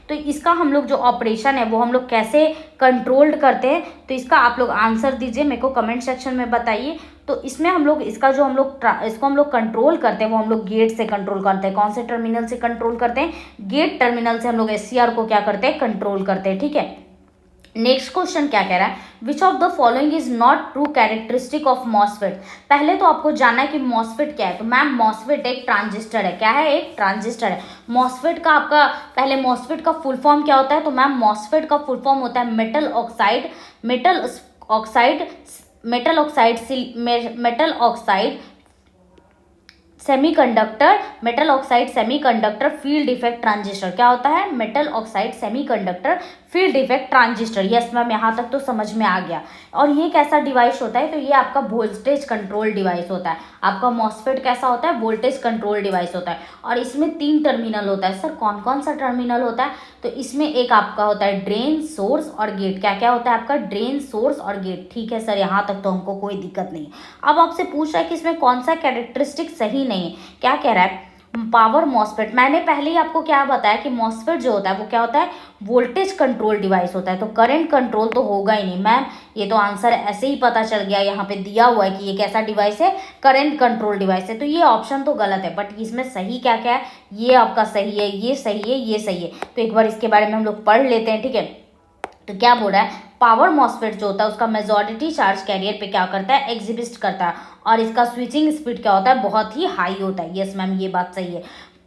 तो इसका हम लोग जो ऑपरेशन है वो हम लोग कैसे कंट्रोल्ड करते हैं, तो इसका आप लोग आंसर दीजिए, मेरे को कमेंट सेक्शन में बताइए। तो इसमें हम लोग इसका जो इसको हम लोग कंट्रोल करते हैं वो हम लोग गेट से कंट्रोल करते हैं। कौन से टर्मिनल से कंट्रोल करते हैं? गेट टर्मिनल से हम लोग SCR को क्या करते हैं? कंट्रोल करते हैं, ठीक है। नेक्स्ट क्वेश्चन क्या कह रहा है? Which of the following is not true characteristic of MOSFET. पहले तो आपको जानना है कि मॉसफेट क्या है। तो मैम मॉसफेट एक ट्रांजिस्टर है। क्या है? एक ट्रांजिस्टर है। मॉसफेट का आपका पहले मॉसफेट का फुल फॉर्म क्या होता है? तो मैम मॉसफेट का फुल फॉर्म होता है metal oxide semiconductor field effect transistor. क्या होता है? Metal oxide semiconductor field effect transistor. Yes ma'am, यहाँ तक तो समझ में आ गया। और ये कैसा डिवाइस होता है? तो ये आपका वोल्टेज कंट्रोल डिवाइस होता है। आपका मॉसफेट कैसा होता है? वोल्टेज कंट्रोल डिवाइस होता है। और इसमें 3 टर्मिनल होता है। सर कौन कौन सा टर्मिनल होता है? तो इसमें एक आपका होता है ड्रेन, सोर्स और गेट। क्या क्या होता है आपका? ड्रेन, सोर्स और गेट। ठीक है सर, यहाँ तक तो हमको कोई दिक्कत नहीं है। अब आपसे पूछ रहा है कि इसमें कौन सा कैरेक्टरिस्टिक सही नहीं है। क्या कह रहा है? Power MOSFET. मैंने पहले ही आपको क्या बताया कि मॉसफेट जो होता है वो क्या होता है? वोल्टेज कंट्रोल डिवाइस होता है। तो करंट कंट्रोल तो होगा ही नहीं मैम, ये तो आंसर ऐसे ही पता चल गया। यहाँ पे दिया हुआ है कि ये कैसा डिवाइस है? करंट कंट्रोल डिवाइस है। तो ये ऑप्शन तो गलत है, बट इसमें सही क्या क्या है? ये आपका सही है, ये सही है, ये सही है। तो एक बार इसके बारे में हम लोग पढ़ लेते हैं, ठीक है। तो क्या बोल रहा है? पावर मॉसफेट जो होता है उसका मेजॉरिटी चार्ज कैरियर पे क्या करता है? एग्जिबिट करता है। और इसका स्विचिंग स्पीड क्या होता है? बहुत ही हाई होता है। यस मैम, ये बात सही है।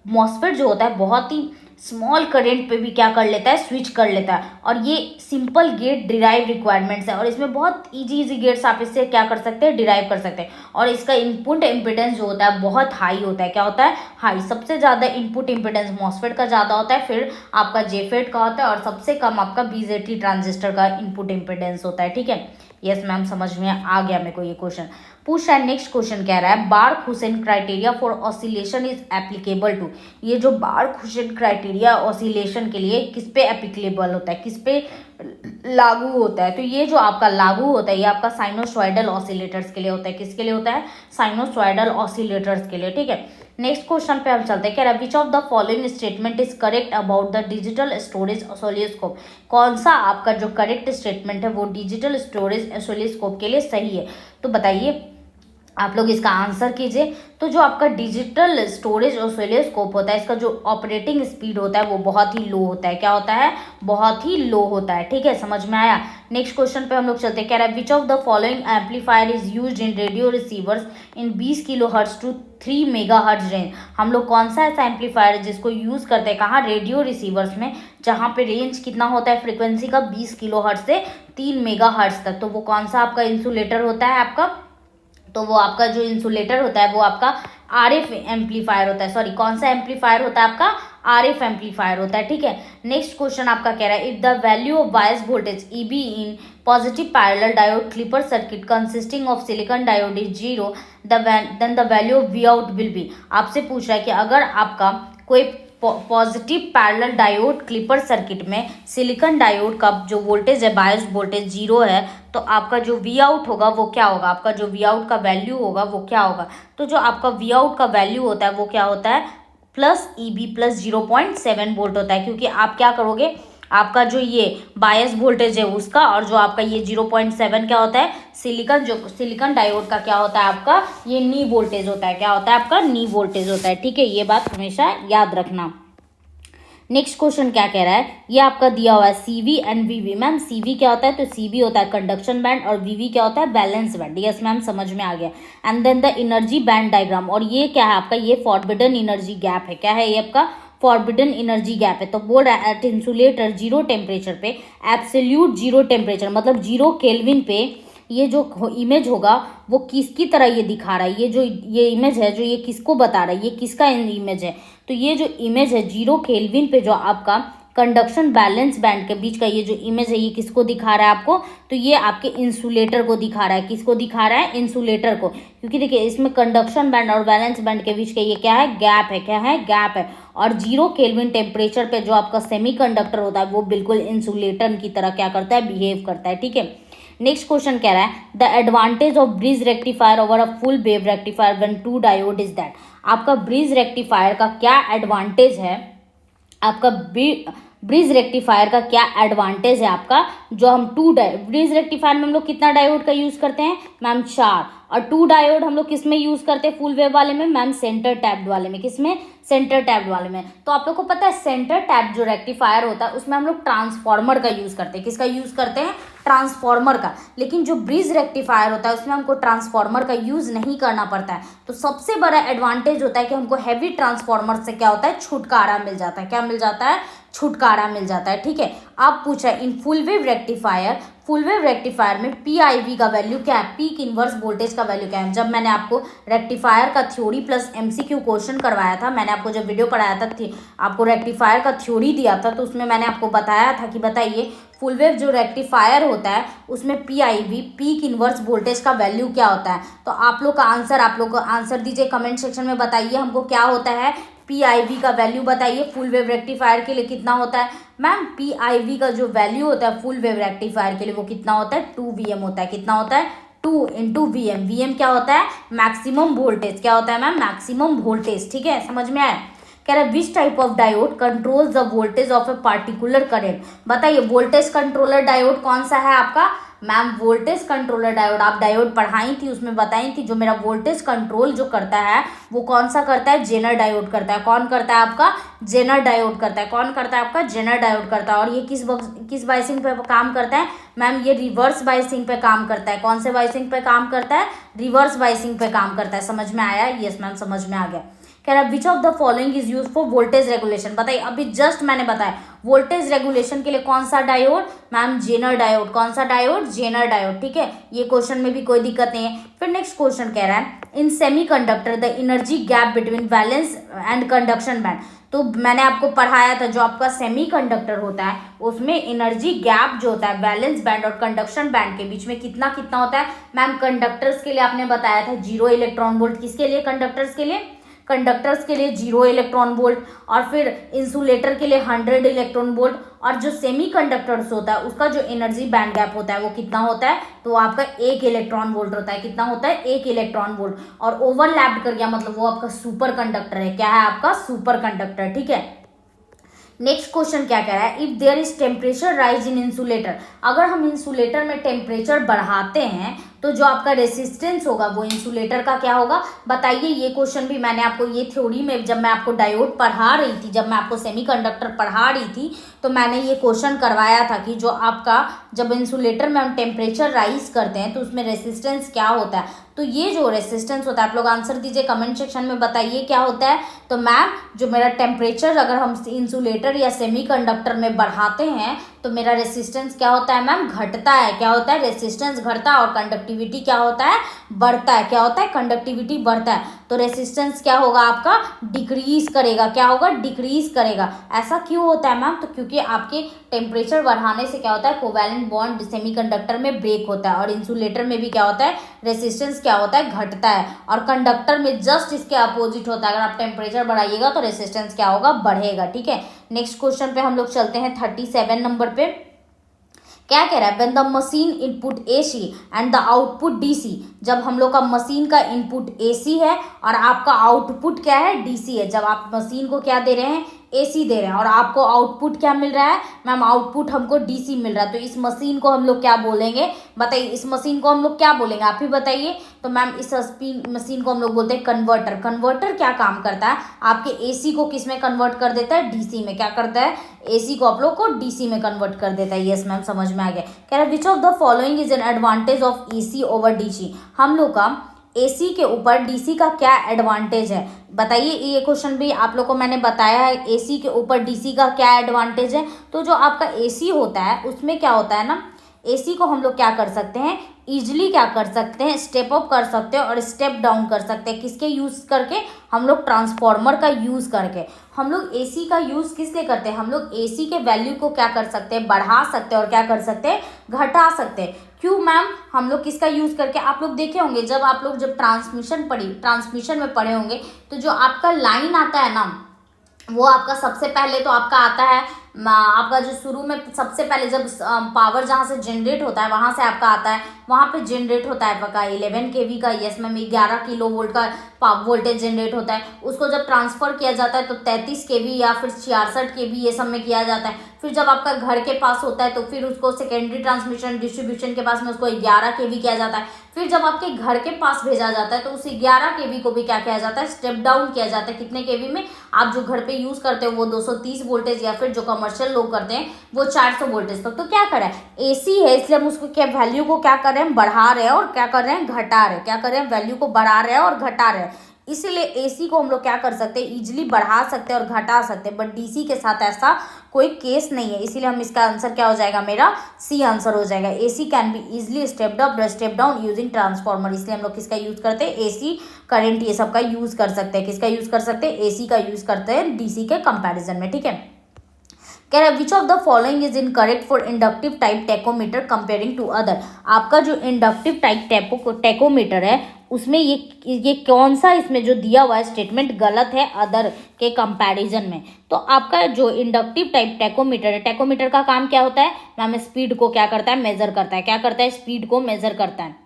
मॉसफेट जो होता है बहुत ही स्मॉल करंट पे भी क्या कर लेता है? स्विच कर लेता है। और ये सिंपल गेट डिराइव रिक्वायरमेंट्स है। और इसमें बहुत इजी गेट्स आप इससे क्या कर सकते हैं? डिराइव कर सकते हैं। और इसका इनपुट इम्पिडेंस जो होता है बहुत हाई होता है। क्या होता है? हाई। सबसे ज़्यादा इनपुट इम्पिडेंस मॉसफेट का ज़्यादा होता है, फिर आपका जेफेट का होता है, और सबसे कम आपका BJT ट्रांजिस्टर का इनपुट इम्पिडेंस होता है, ठीक है। यस मैम, समझ में आ गया मेरे को ये क्वेश्चन। पूछ रहा है नेक्स्ट क्वेश्चन कह रहा है Barkhausen criteria for oscillation is applicable to. ये जो बार्क हुसैन क्राइटेरिया ऑसिलेशन के लिए किस पे एप्लीकेबल होता है? किस पे लागू होता है? तो ये जो आपका लागू होता है ये आपका साइनोसॉइडल ऑसिलेटर्स के लिए होता है। किसके लिए होता है? साइनोसॉइडल ऑसिलेटर्स के लिए, ठीक है। नेक्स्ट क्वेश्चन पे हम चलते हैं। कह रहा है which of the following statement is correct about the digital storage oscilloscope. कौन सा आपका जो करेक्ट स्टेटमेंट है वो डिजिटल स्टोरेज ऑसिलोस्कोप के लिए सही है? तो बताइए, आप लोग इसका आंसर कीजिए। तो जो आपका डिजिटल स्टोरेज ऑसिलोस्कोप होता है इसका जो ऑपरेटिंग स्पीड होता है वो बहुत ही लो होता है। क्या होता है? बहुत ही लो होता है, ठीक है। समझ में आया? नेक्स्ट क्वेश्चन पे हम लोग चलते हैं। कह रहा है which of the following amplifier is used in radio receivers in 20 kilohertz to 3 megahertz range. हम लोग कौन सा ऐसा एम्पलीफायर है जिसको यूज करते हैं कहाँ? रेडियो रिसीवर्स में, जहाँ पे रेंज कितना होता है फ्रीक्वेंसी का? 20 किलोहर्ट्ज से 3 मेगाहर्ट्ज तक। तो वो कौन सा आपका इंसुलेटर होता है आपका? तो वो आपका जो इंसुलेटर होता है वो आपका RF एम्पलीफायर होता है। सॉरी, कौन सा एम्पलीफायर होता है आपका? RF एम्पलीफायर होता है, ठीक है। नेक्स्ट क्वेश्चन आपका कह रहा है if the value of bias voltage EB in positive parallel diode clipper circuit consisting of silicon diode is 0 then the value of Vout will be. आपसे पूछ रहा है कि अगर आपका कोई positive parallel diode clipper circuit में सिलिकॉन डायोड का जो वोल्टेज है बायस वोल्टेज 0 है, तो आपका जो Vout होगा वो क्या होगा? आपका जो Vout का वैल्यू होगा वो क्या होगा? तो जो आपका Vout का वैल्यू होता है वो क्या होता है? प्लस EB प्लस 0.7 वोल्ट होता है। क्योंकि आप क्या करोगे, आपका जो ये बायस वोल्टेज है उसका, और जो आपका ये 0.7 क्या होता है? सिलिकॉन डायोड का क्या होता है आपका? ये नी वोल्टेज होता है। क्या होता है आपका? नी वोल्टेज होता है, ठीक है। ये बात हमेशा याद रखना। नेक्स्ट क्वेश्चन क्या कह रहा है? ये आपका दिया हुआ है CV and VV। Ma'am CV क्या होता है? तो CV होता है कंडक्शन बैंड और VV क्या होता है? Balance band. यस मैम, समझ में आ गया। And then the energy band diagram, और ये क्या है आपका? ये फॉरबिडन एनर्जी गैप है। क्या है ये आपका? फॉरबिडन एनर्जी गैप है। तो बोल रहा है एट इंसुलेटर 0 टेम्परेचर पे, एब्सोल्यूट 0 टेम्परेचर मतलब 0 केल्विन पे ये जो इमेज होगा वो किसकी तरह ये दिखा रहा है? ये इमेज है जो ये किसको बता रहा है? ये किसका इमेज है? तो ये जो इमेज है 0 केल्विन पे जो आपका कंडक्शन बैलेंस बैंड के बीच का ये जो इमेज है ये किसको दिखा रहा है आपको? तो ये आपके इंसुलेटर को दिखा रहा है। किसको दिखा रहा है? इंसुलेटर को। क्योंकि देखिए इसमें कंडक्शन बैंड और बैलेंस बैंड के बीच का ये क्या है? गैप है। क्या है? गैप है। और 0 केल्विन टेम्परेचर पे जो आपका सेमीकंडक्टर होता है वो बिल्कुल इंसुलेटर की तरह क्या करता है? बिहेव करता है, ठीक है। नेक्स्ट क्वेश्चन कह रहा है the advantage of bridge rectifier over a full wave rectifier when two diode is that. आपका ब्रिज रेक्टिफायर का क्या एडवांटेज है, आपका ब्रिज रेक्टिफायर का क्या एडवांटेज है आपका, जो हम ब्रिज रेक्टिफायर में हम लोग कितना डायोड का यूज करते हैं मैम 4, और 2 डायोड हम लोग किस में यूज करते हैं फुल वेव वाले में मैम सेंटर टैप्ड वाले में, किसमें सेंटर टैप्ड वाले में। तो आप लोग को पता है सेंटर टैप जो रेक्टिफायर होता है उसमें हम लोग ट्रांसफॉर्मर का यूज करते हैं, किसका यूज करते हैं ट्रांसफॉर्मर का। लेकिन जो ब्रिज रेक्टिफायर होता है उसमें हमको ट्रांसफॉर्मर का यूज नहीं करना पड़ता है। तो सबसे बड़ा एडवांटेज होता है कि हमको हैवी ट्रांसफॉर्मर से क्या होता है छुटकारा मिल जाता है, क्या मिल जाता है छुटकारा मिल जाता है, ठीक है। अब पूछा इन फुल वेव रेक्टिफायर में PIV का वैल्यू क्या है, पीक इनवर्स वोल्टेज का वैल्यू क्या है। जब मैंने आपको रेक्टिफायर का थ्योरी प्लस MCQ क्वेश्चन करवाया था, मैंने आपको जब वीडियो पढ़ाया था आपको रेक्टिफायर का थ्योरी दिया था, तो उसमें मैंने आपको बताया था कि बताइए फुल वेव जो रेक्टिफायर होता है उसमें PIV पीक इनवर्स वोल्टेज का वैल्यू क्या होता है। तो आप लोग का आंसर दीजिए कमेंट सेक्शन में, बताइए हमको क्या होता है PIV का वैल्यू बताइए फुल वेव रेक्टिफायर के लिए कितना होता है मैम। PIV का जो वैल्यू होता है फुल वेव रेक्टिफायर के लिए वो कितना होता है 2 VM होता है, कितना होता है 2 × VM। VM क्या होता है मैक्सिमम वोल्टेज, क्या होता है मैम मैक्सिमम वोल्टेज, ठीक है समझ में आया। कह रहा है which type of diode controls the voltage of a particular current. बताइए वोल्टेज कंट्रोलर डायोड कौन सा है आपका मैम वोल्टेज कंट्रोलर डायोड। आप डायोड पढ़ाई थी उसमें बताई थी जो मेरा वोल्टेज कंट्रोल जो करता है वो कौन सा करता है जेनर डायोड करता है। कौन करता है आपका जेनर डायोड करता है, कौन करता है आपका जेनर डायोड करता है। और ये किस बाइसिंग पे काम करता है मैम, ये रिवर्स बाइसिंग पे काम करता है। कौन से बाइसिंग पे काम करता है रिवर्स बाइसिंग पे काम करता है। समझ में आया, यस मैम समझ में आ गया। कह रहा है which of the following is use for voltage regulation. बताइए अभी जस्ट मैंने बताया वोल्टेज रेगुलेशन के लिए कौन सा डायोड मैम जेनर डायोड, कौन सा डायोड जेनर डायोड, ठीक है। ये क्वेश्चन में भी कोई दिक्कत नहीं है। फिर नेक्स्ट क्वेश्चन कह रहा है in semiconductor the energy gap between valence and conduction band. तो मैंने आपको पढ़ाया था जो आपका सेमीकंडक्टर होता है उसमें एनर्जी गैप जो होता है वैलेंस बैंड और कंडक्शन बैंड के बीच में कितना कितना होता है मैम। कंडक्टर्स के लिए आपने बताया था 0 इलेक्ट्रॉन वोल्ट, किसके लिए कंडक्टर्स के लिए 0 इलेक्ट्रॉन वोल्ट, और फिर इंसुलेटर के लिए 100 इलेक्ट्रॉन वोल्ट, और जो सेमीकंडक्टर्स होता है उसका जो एनर्जी बैंड गैप होता है वो कितना होता है तो आपका 1 इलेक्ट्रॉन वोल्ट होता है। कितना होता है 1 इलेक्ट्रॉन वोल्ट, और ओवरलैप्ड कर गया मतलब वो आपका सुपर कंडक्टर है। क्या है आपका सुपर कंडक्टर, ठीक है। नेक्स्ट क्वेश्चन क्या कह रहा है if there is temperature rise in insulator. अगर हम इंसुलेटर में टेम्परेचर बढ़ाते हैं तो जो आपका रेसिस्टेंस होगा वो इंसुलेटर का क्या होगा बताइए। ये क्वेश्चन भी मैंने आपको ये थ्योरी में जब मैं आपको डायोड पढ़ा रही थी, जब मैं आपको सेमीकंडक्टर पढ़ा रही थी तो मैंने ये क्वेश्चन करवाया था कि जो आपका जब इंसुलेटर में हम टेम्परेचर राइज करते हैं तो उसमें रेसिस्टेंस क्या होता है। तो ये जो रेसिस्टेंस होता है आप लोग आंसर दीजिए कमेंट सेक्शन में, बताइए क्या होता है। तो मैम जो मेरा टेम्परेचर अगर हम इंसुलेटर या सेमीकंडक्टर में बढ़ाते हैं तो मेरा रेसिस्टेंस क्या होता है मैम घटता है। क्या होता है रेसिस्टेंस घटता है, और कंडक्टिविटी क्या होता है बढ़ता है। क्या होता है कंडक्टिविटी बढ़ता है। तो रेसिस्टेंस क्या होगा आपका डिक्रीज करेगा। क्या होगा डिक्रीज करेगा। ऐसा क्यों होता है मैम, तो क्योंकि आपके टेम्परेचर बढ़ाने से क्या होता है कोवैलेंट बॉन्ड सेमीकंडक्टर में ब्रेक होता है, और इंसुलेटर में भी क्या होता है रेसिस्टेंस क्या होता है घटता है, और कंडक्टर में जस्ट इसके अपोजिट होता है। अगर आप टेम्परेचर बढ़ाइएगा तो रेसिस्टेंस क्या होगा बढ़ेगा, ठीक है। नेक्स्ट क्वेश्चन पे हम लोग चलते हैं 37 नंबर पे। क्या कह रहा है when the machine input AC and the output DC। जब हम लोग का मशीन का इनपुट AC है और आपका आउटपुट क्या है DC है। जब आप मशीन को क्या दे रहे हैं AC दे रहे हैं और आपको आउटपुट क्या मिल रहा है मैम आउटपुट हमको DC मिल रहा है। तो इस मशीन को हम लोग क्या बोलेंगे बताइए, इस मशीन को हम लोग क्या बोलेंगे आप ही बताइए। तो मैम इस मशीन को हम लोग बोलते हैं कन्वर्टर। कन्वर्टर क्या काम करता है आपके AC को किस में कन्वर्ट कर देता है DC में। क्या करता है AC को आप लोग को DC में कन्वर्ट कर देता है। यस मैम समझ में आ गया। कह रहा है which of the following is an advantage of AC over DC। हम लोग का AC के ऊपर DC का क्या एडवांटेज है बताइए। ये क्वेश्चन भी आप लोग को मैंने बताया है AC के ऊपर DC का क्या एडवांटेज है। तो जो आपका AC होता है उसमें क्या होता है ना, AC को हम लोग क्या कर सकते हैं ईजिली क्या कर सकते हैं स्टेप अप कर सकते हैं और स्टेप डाउन कर सकते हैं। किसके यूज़ करके हम लोग ट्रांसफॉर्मर का यूज़ करके। हम लोग AC का यूज़ किस लिए करते हैं, हम लोग AC के वैल्यू को क्या कर सकते हैं बढ़ा सकते हैं और क्या कर सकते हैं घटा सकते हैं। क्यों मैम हम लोग किसका यूज़ करके। आप लोग देखे होंगे जब आप लोग जब ट्रांसमिशन में पढ़े होंगे तो जो आपका लाइन आता है ना वो आपका सबसे पहले तो आपका आता है आपका जो शुरू में सबसे पहले जब पावर जहाँ से जनरेट होता है वहाँ से आपका आता है, वहाँ पे जनरेट होता है आपका 11 kV का, यस मैम 11 किलो वोल्ट का वोल्टेज जनरेट होता है। उसको जब ट्रांसफर किया जाता है तो 33 kV या फिर 66 kV ये सब में किया जाता है। फिर जब आपका घर के पास होता है तो फिर उसको सेकेंडरी ट्रांसमिशन डिस्ट्रीब्यूशन के पास में उसको 11 kV किया जाता है। फिर जब आपके घर के पास भेजा जाता है तो उस 11 kV को भी क्या किया जाता है, स्टेप डाउन किया जाता है। कितने kV में? आप जो घर पे यूज करते हो वो 230 वोल्टेज, या फिर जो कमर्शियल लोग करते हैं वो 400 वोल्टेज तक। तो क्या कर रहा है, एसी है इसलिए हम उसको क्या वैल्यू को क्या कर रहे हैं, बढ़ा रहे हैं और क्या कर रहे हैं, घटा रहे हैं। क्या कर रहे हैं, वैल्यू को बढ़ा रहे हैं और घटा रहे हैं। इसीलिए एसी को हम लोग क्या कर सकते हैं, इजिली बढ़ा सकते हैं और घटा सकते हैं, बट डीसी के साथ ऐसा कोई केस नहीं है। इसीलिए हम इसका आंसर क्या हो जाएगा, मेरा सी आंसर हो जाएगा। AC can be easily stepped up step down using transformer. इसलिए हम लोग किसका यूज करते हैं, एसी करंट ये सब का यूज कर सकते हैं। किसका यूज कर सकते हैं, एसी का यूज करते हैं डीसी के कंपैरिजन में। ठीक है, कह रहा है which of the following is incorrect for inductive type tachometer comparing to other. आपका जो इंडक्टिव टाइप टेकोमीटर है उसमें ये कौन सा इसमें जो दिया हुआ है स्टेटमेंट गलत है अदर के कंपैरिजन में। तो आपका जो इंडक्टिव टाइप टेकोमीटर है, टेकोमीटर का काम क्या होता है मैम, स्पीड को क्या करता है, मेजर करता है। क्या करता है, स्पीड को मेजर करता है।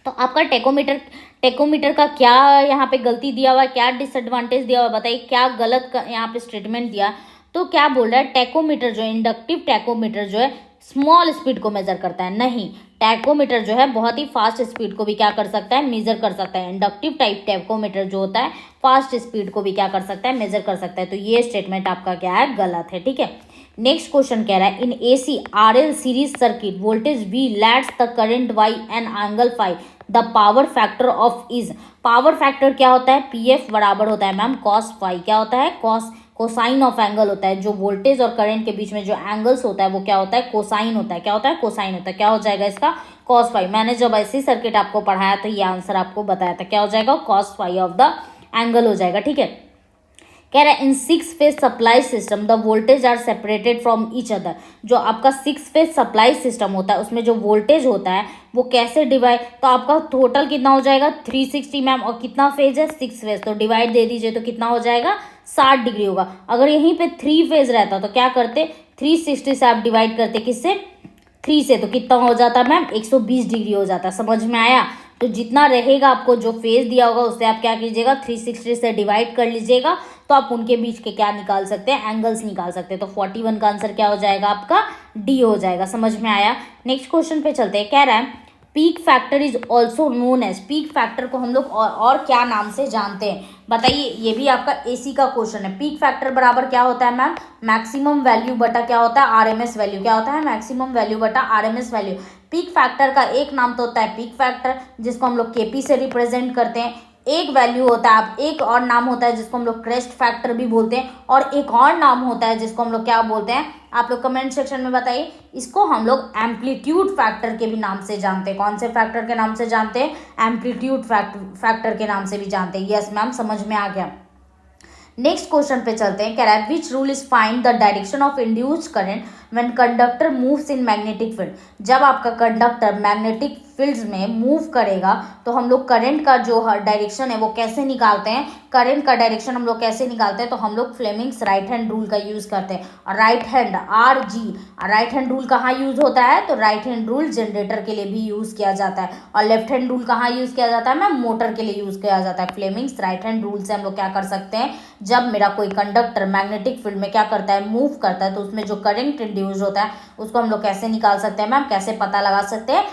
तो आपका टेकोमीटर का क्या यहाँ पे गलती दिया हुआ है, क्या डिसएडवांटेज दिया हुआ है, बताइए क्या गलत यहाँ पे स्टेटमेंट दिया। तो क्या बोल रहा है, टेकोमीटर जो इंडक्टिव टेकोमीटर जो है स्मॉल स्पीड को मेजर करता है। नहीं, टेकोमीटर जो है बहुत ही फास्ट स्पीड को भी क्या कर सकता है, मेजर कर सकता है। इंडक्टिव टाइप टेकोमीटर जो होता है फास्ट स्पीड को भी क्या कर सकता है, मेजर कर सकता है। तो ये स्टेटमेंट आपका क्या है, गलत है। ठीक है, नेक्स्ट क्वेश्चन कह रहा है in AC RL series circuit voltage V leads the current by and angle phi the power factor of is. Power factor क्या होता है, पीएफ बराबर होता है मैम कॉस फाई। क्या होता है, कॉस कोसाइन ऑफ एंगल होता है। जो वोल्टेज और करंट के बीच में जो एंगल्स होता है वो क्या होता है, कोसाइन होता है। क्या होता है, कोसाइन होता है। क्या हो जाएगा इसका, कॉस फाई। मैंने जब ऐसी सर्किट आपको पढ़ाया था ये आंसर आपको बताया था। क्या हो जाएगा, cos phi of the angle हो जाएगा। ठीक है, कह रहा है in 6 phase supply system the voltage are separated from each other. जो आपका 6 फेज सप्लाई सिस्टम होता है उसमें जो वोल्टेज होता है वो कैसे डिवाइड, तो आपका टोटल कितना हो जाएगा 360 मैम, और कितना फेज है 6 फेज, तो डिवाइड दे दीजिए तो कितना हो जाएगा 60 डिग्री होगा। अगर यहीं पे 3 फेज रहता तो क्या करते, 360 से आप डिवाइड करते किससे, 3 से, तो कितना हो जाता मैम 120 डिग्री हो जाता। समझ में आया। तो जितना रहेगा आपको जो फेज दिया होगा उससे आप क्या कीजिएगा 360 से डिवाइड कर लीजिएगा, तो आप उनके बीच के क्या निकाल सकते हैं, एंगल्स निकाल सकते हैं। तो 41 का आंसर क्या हो जाएगा आपका, डी हो जाएगा। समझ में आया। नेक्स्ट क्वेश्चन पे चलते हैं, कह रहा है peak factor is also known as. Peak factor को हम लोग और क्या नाम से जानते हैं, बताइए। ये भी आपका एसी का क्वेश्चन है। पीक फैक्टर बराबर क्या होता है मैम, मैक्सिमम वैल्यू बटा क्या होता है, आरएमएस वैल्यू। क्या होता है, मैक्सिमम वैल्यू बटा आरएमएस वैल्यू। पीक फैक्टर का एक नाम तो होता है पीक फैक्टर जिसको हम लोग केपी से रिप्रेजेंट करते हैं। एक वैल्यू होता है, आप एक और नाम होता है जिसको हम लोग क्रेस्ट फैक्टर भी बोलते हैं, और एक और नाम होता है जिसको हम लोग क्या बोलते हैं, आप लोग कमेंट सेक्शन में बताइए। इसको हम लोग एम्पलीट्यूड फैक्टर के भी नाम से जानते हैं। कौन से फैक्टर के नाम से जानते हैं, एम्पलीट्यूड फैक्टर के नाम से भी जानते हैं। यस मैम, समझ में आ गया। नेक्स्ट क्वेश्चन पे चलते हैं, कह रहा है which rule is find the direction of induced current when conductor moves in magnetic field. जब आपका कंडक्टर मैग्नेटिक फील्ड्स में मूव करेगा तो हम लोग करंट का जो डायरेक्शन है वो कैसे निकालते हैं, करंट का डायरेक्शन हम लोग कैसे निकालते हैं, तो हम लोग फ्लेमिंग्स राइट हैंड रूल का यूज करते हैं। और right hand right hand rule कहाँ यूज होता है, तो राइट हैंड रूल जनरेटर के लिए भी यूज किया जाता है। और लेफ्ट हैंड रूल कहाँ यूज किया जाता है मैम, मोटर के लिए यूज किया जाता है। फ्लेमिंग्स राइट हैंड रूल से हम लोग क्या कर सकते हैं, जब मेरा कोई कंडक्टर मैग्नेटिक फील्ड में क्या करता है, मूव करता है, तो उसमें जो करंट इंड्यूस होता है उसको हम लोग कैसे निकाल सकते हैं मैम, कैसे पता लगा सकते हैं,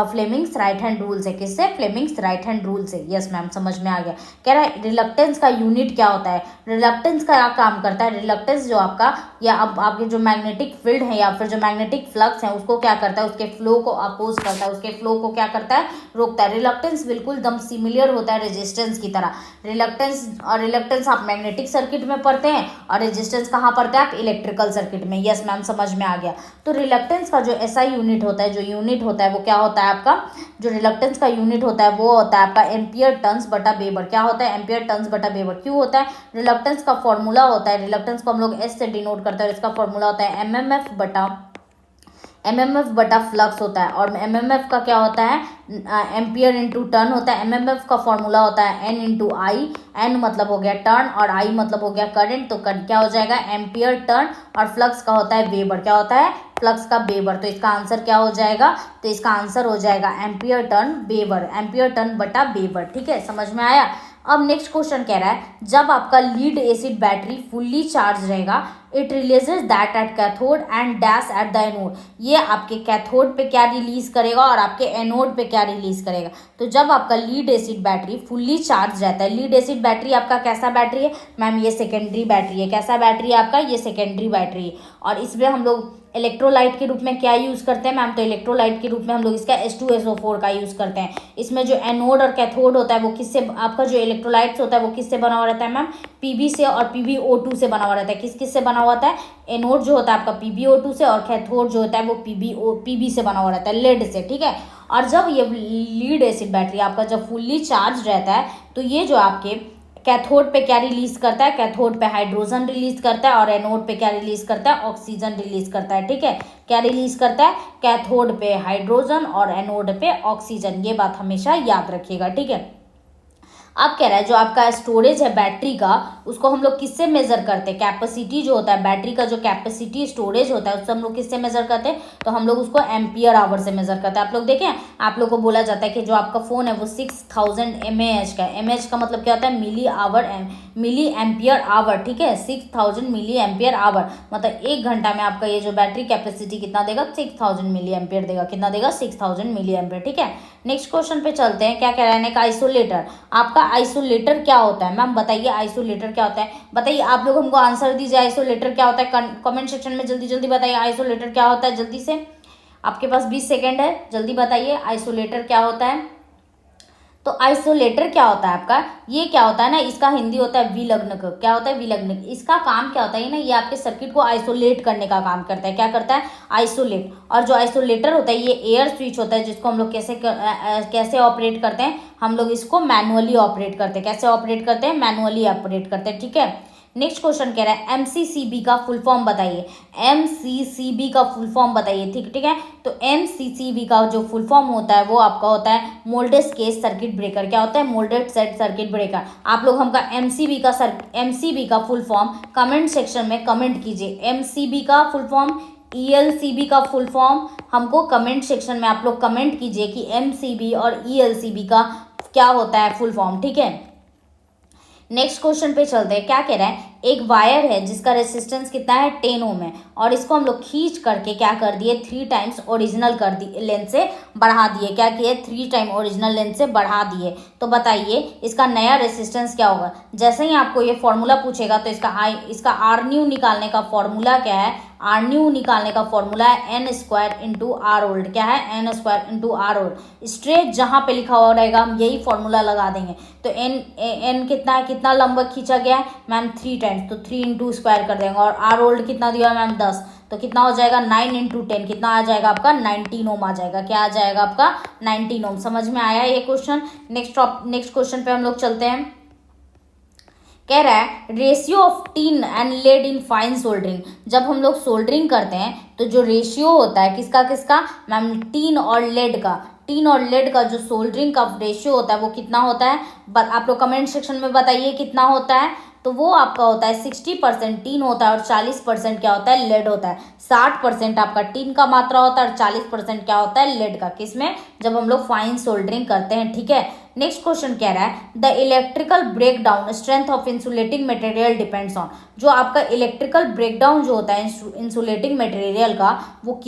फ्लेमिंग्स राइट हैंड रूल से। किससे, फ्लेमिंग्स राइट हैंड रूल से। यस मैम, समझ में आ गया। कह रहा है रिलक्टेंस का यूनिट क्या होता है, रिलक्टेंस का क्या काम करता है, रिलक्टेंस जो आपका या अब आपके जो मैग्नेटिक फील्ड है या फिर जो मैग्नेटिक फ्लक्स है उसको क्या करता है, उसके फ्लो को अपोज करता है, उसके फ्लो को क्या करता है, रोकता है। रिलक्टेंस बिल्कुल दम सिमिलर होता है रेजिस्टेंस की तरह। रिलक्टेंस आप मैग्नेटिक सर्किट में पढ़ते हैं और रेजिस्टेंस कहाँ पढ़ते हैं आप, इलेक्ट्रिकल सर्किट में। यस मैम, समझ में आ गया। तो रिलक्टेंस का जो ऐसा यूनिट होता है, जो यूनिट होता है वो क्या होता है आपका, जो रिलक्टेंस का यूनिट होता है वो होता है आपका एम्पियर टर्न्स बटा वेबर। क्या होता है, एम्पियर टर्न्स बटा वेबर। क्यों होता है, रिलक्टेंस का फॉर्मूला होता है, रिलक्टेंस को हम लोग एस से डिनोट करते हैं और इसका फॉर्मूला होता है एमएमएफ बटा एमएमएफ बटा फ्लक्स होता है, और एमएमएफ का क्या होता है, एम्पियर इंटू टर्न होता है। एमएमएफ का फॉर्मूला होता है एन इंटू आई, एन मतलब हो गया टर्न और आई मतलब हो गया करंट, तो क्या हो जाएगा, एम्पियर टर्न, और फ्लक्स का होता है वेबर, क्या होता है, फ्लक्स का वेबर। तो इसका आंसर क्या हो जाएगा, तो इसका आंसर हो जाएगा ampere turn weber, ampere turn बटा वेबर। ठीक है, समझ में आया। अब नेक्स्ट क्वेश्चन कह रहा है, जब आपका lead acid battery fully charge रहेगा, it releases that at cathode and dash at the anode. ये आपके कैथोड पे क्या रिलीज करेगा और आपके एनोड पे क्या रिलीज करेगा। तो जब आपका lead acid battery fully charge रहता है, लीड एसिड बैटरी आपका कैसा बैटरी है मैम, ये सेकेंडरी बैटरी है। कैसा बैटरी है आपका, ये सेकेंडरी बैटरी है। और इसमें हम लोग इलेक्ट्रोलाइट के रूप में क्या यूज़ करते हैं मैम, तो इलेक्ट्रोलाइट के रूप में हम लोग इसका H2SO4 का यूज़ करते हैं। इसमें जो एनोड और कैथोड होता है वो किससे, आपका जो इलेक्ट्रोलाइट्स होता है वो किससे बना हुआ रहता है मैम, Pb से और PbO2 से बना हुआ रहता है। किस से बना हुआ होता है, एनोड जो होता है आपका PbO2 से, और कैथोड जो होता है वो Pb से बना हुआ रहता है, लेड से। ठीक है, और जब ये लीड एसिड बैटरी आपका जब फुल्ली चार्ज रहता है, तो ये जो आपके कैथोड पे क्या रिलीज करता है, कैथोड पे हाइड्रोजन रिलीज करता है, और एनोड पे क्या रिलीज करता है, ऑक्सीजन रिलीज करता है। ठीक है, क्या रिलीज करता है, कैथोड पे हाइड्रोजन और एनोड पे ऑक्सीजन। ये बात हमेशा याद रखिएगा। ठीक है, अब कह रहा है जो आपका स्टोरेज है बैटरी का, उसको हम लोग किससे मेजर करते हैं, कैपेसिटी जो होता है बैटरी का, जो कैपेसिटी स्टोरेज होता है उससे हम लोग किससे मेजर करते हैं, तो हम लोग उसको एम्पियर आवर से मेजर करते हैं। आप लोग देखें, आप लोग को बोला जाता है कि जो आपका फ़ोन है वो 6000 mAh का है। mAh का मतलब क्या होता है, मिली एम्पियर आवर। ठीक है, 6000 मिली एम्पियर आवर, मतलब 1 घंटा में आपका ये जो बैटरी कैपेसिटी कितना देगा, 6000 मिली एम्पियर देगा। कितना देगा, 6000 मिली एम्पियर। ठीक है, नेक्स्ट क्वेश्चन पे चलते हैं। क्या कह रहा है, आइसोलेटर। आपका आइसोलेटर क्या होता है मैम, बताइए आइसोलेटर क्या होता है, बताइए आप लोग हमको आंसर दीजिए। आइसोलेटर क्या होता है, कमेंट सेक्शन में जल्दी जल्दी बताइए आइसोलेटर क्या होता है, जल्दी से, आपके पास 20 सेकेंड है, जल्दी बताइए आइसोलेटर क्या होता है। तो आइसोलेटर क्या होता है आपका, ये क्या होता है ना, इसका हिंदी होता है विलग्नक। क्या होता है, विलग्नक। इसका काम क्या होता है ना, ये आपके सर्किट को आइसोलेट करने का काम करता है। क्या करता है, आइसोलेट। और जो आइसोलेटर होता है ये एयर स्विच होता है, जिसको हम लोग कैसे ऑपरेट करते हैं, हम लोग इसको मैनुअली ऑपरेट करते हैं। कैसे ऑपरेट करते हैं, मैनुअली ऑपरेट करते हैं। ठीक है, नेक्स्ट क्वेश्चन कह रहा है MCCB का फुल फॉर्म बताइए। MCCB का फुल फॉर्म बताइए। ठीक है, तो MCCB का जो फुल फॉर्म होता है वो आपका होता है मोल्डेड केस सर्किट ब्रेकर। क्या होता है, मोल्डेड सेट सर्किट ब्रेकर। आप लोग हमका MCB का फुल फॉर्म कमेंट सेक्शन में कमेंट कीजिए। MCB का फुल फॉर्म, ELCB का फुल फॉर्म हमको कमेंट सेक्शन में आप लोग कमेंट कीजिए कि MCB और ELCB का क्या होता है फुल फॉर्म। ठीक है, नेक्स्ट क्वेश्चन पे चलते हैं। क्या कह रहा है, एक वायर है जिसका रेसिस्टेंस कितना है, 10 ओम है, और इसको हम लोग खींच करके क्या कर दिए, 3 टाइम्स ओरिजिनल कर दिए, लेंथ से बढ़ा दिए। क्या किए, 3 टाइम ओरिजिनल लेंथ से बढ़ा दिए। तो बताइए इसका नया रेसिस्टेंस क्या होगा। जैसे ही आपको ये फॉर्मूला पूछेगा तो इसका आर न्यू निकालने का फॉर्मूला क्या है, आर न्यू निकालने का फॉर्मूला है n² इंटू आर ओल्ड। क्या है, n² into are old. Straight जहाँ पे लिखा हुआ रहेगा हम यही फॉर्मूला लगा देंगे। तो n कितना है, कितना लंबा खींचा गया है मैम, 3 टाइम्स, तो 3 इंटू स्क्वायर कर देंगे। और आर ओल्ड कितना दिया है मैम, 10, तो कितना हो जाएगा, 9 इंटू 10, कितना आ जाएगा आपका, 19 ओम आ जाएगा। क्या आ जाएगा आपका, 19 ओम। समझ में आया ये क्वेश्चन। नेक्स्ट क्वेश्चन पे हम लोग चलते हैं। कह रहा है ratio of tin and lead in fine soldering. जब हम लोग सोल्डरिंग करते हैं तो जो रेशियो होता है किसका किसका मैम, टीन और लेड का। टीन और लेड का जो सोल्डरिंग का रेशियो होता है वो कितना होता है, आप लोग कमेंट सेक्शन में बताइए कितना होता है। तो वो आपका होता है 60% टीन होता है और 40% क्या होता है, लेड होता है। 60% आपका टीन का मात्रा होता है और 40% क्या होता है, लेड का। किसमें, जब हम लोग फाइन सोल्डरिंग करते हैं। ठीक है, नेक्स्ट क्वेश्चन कह रहा है the electrical breakdown strength of insulating material depends on. जो आपका इलेक्ट्रिकल ब्रेकडाउन जो होता है इंसुलेटिंग मटेरियल का, वो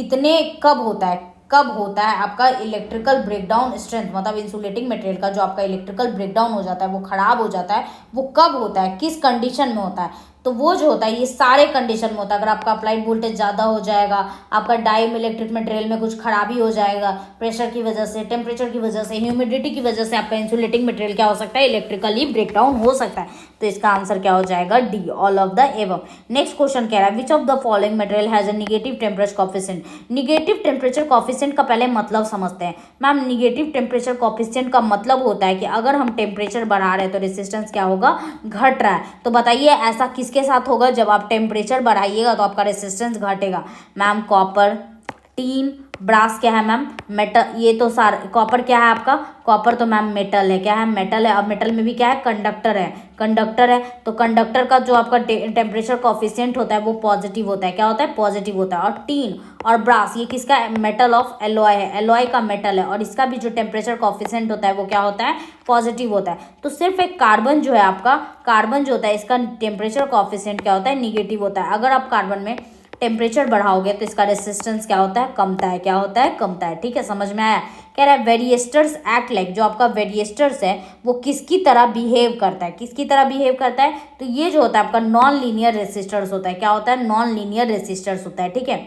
कब होता है आपका इलेक्ट्रिकल ब्रेकडाउन स्ट्रेंथ, मतलब इंसुलेटिंग मटेरियल का जो आपका इलेक्ट्रिकल ब्रेकडाउन हो जाता है, वो खराब हो जाता है, वो कब होता है, किस कंडीशन में होता है। तो वो जो होता है ये सारे कंडीशन में होता है। अगर आपका अप्लाइड वोल्टेज ज़्यादा हो जाएगा, आपका डाई इलेक्ट्रिक मटेरियल में कुछ खराबी हो जाएगा, प्रेशर की वजह से, टेम्परेचर की वजह से, ह्यूमिडिटी की वजह से आपका इंसुलेटिंग मटेरियल क्या हो सकता है, इलेक्ट्रिकली ब्रेकडाउन हो सकता है। तो इसका आंसर क्या हो जाएगा, डी, ऑल ऑफ द एवं। नेक्स्ट क्वेश्चन कह रहा है which of the following material has a negative temperature coefficient. Negative temperature coefficient का पहले मतलब समझते हैं। मैम निगेटिव टेम्परेचर कॉफिशिएंट का मतलब होता है कि अगर हम टेम्परेचर बढ़ा रहे हैं तो रेजिस्टेंस क्या होगा, घट रहा है। तो बताइए ऐसा किसके साथ होगा, जब आप टेम्परेचर बढ़ाइएगा तो आपका रेजिस्टेंस घटेगा। मैम कॉपर, टीन, ब्रास क्या है मैम, मेटल, ये तो सारे, कॉपर क्या है आपका, कॉपर तो मैम मेटल है, क्या है, मेटल है। अब मेटल में भी क्या है, कंडक्टर है, कंडक्टर है, तो कंडक्टर का जो आपका टेम्परेचर कॉफिशिएंट होता है वो पॉजिटिव होता है, क्या होता है, पॉजिटिव होता है। और टीन और ब्रास ये किसका है, मेटल ऑफ एलॉय है, एलॉय का मेटल है, और इसका भी जो टेम्परेचर कॉफिशिएंट होता है वो क्या होता है, पॉजिटिव होता है। तो सिर्फ एक कार्बन जो है आपका, कार्बन जो होता है इसका टेम्परेचर कॉफिशिएंट क्या होता है, निगेटिव होता है। अगर आप कार्बन में टेम्परेचर बढ़ाओगे तो इसका रेसिस्टेंस क्या होता है, कमता है, क्या होता है, कमता है। ठीक है, समझ में आया। कह रहा है वेरिएस्टर्स एक्ट लाइक, जो आपका वेरिएस्टर्स है वो किसकी तरह बिहेव करता है, किसकी तरह बिहेव करता है, तो ये जो होता है आपका नॉन लीनियर रेसिस्टर्स होता है, क्या होता है, नॉन लीनियर रेसिस्टर्स होता है। ठीक है,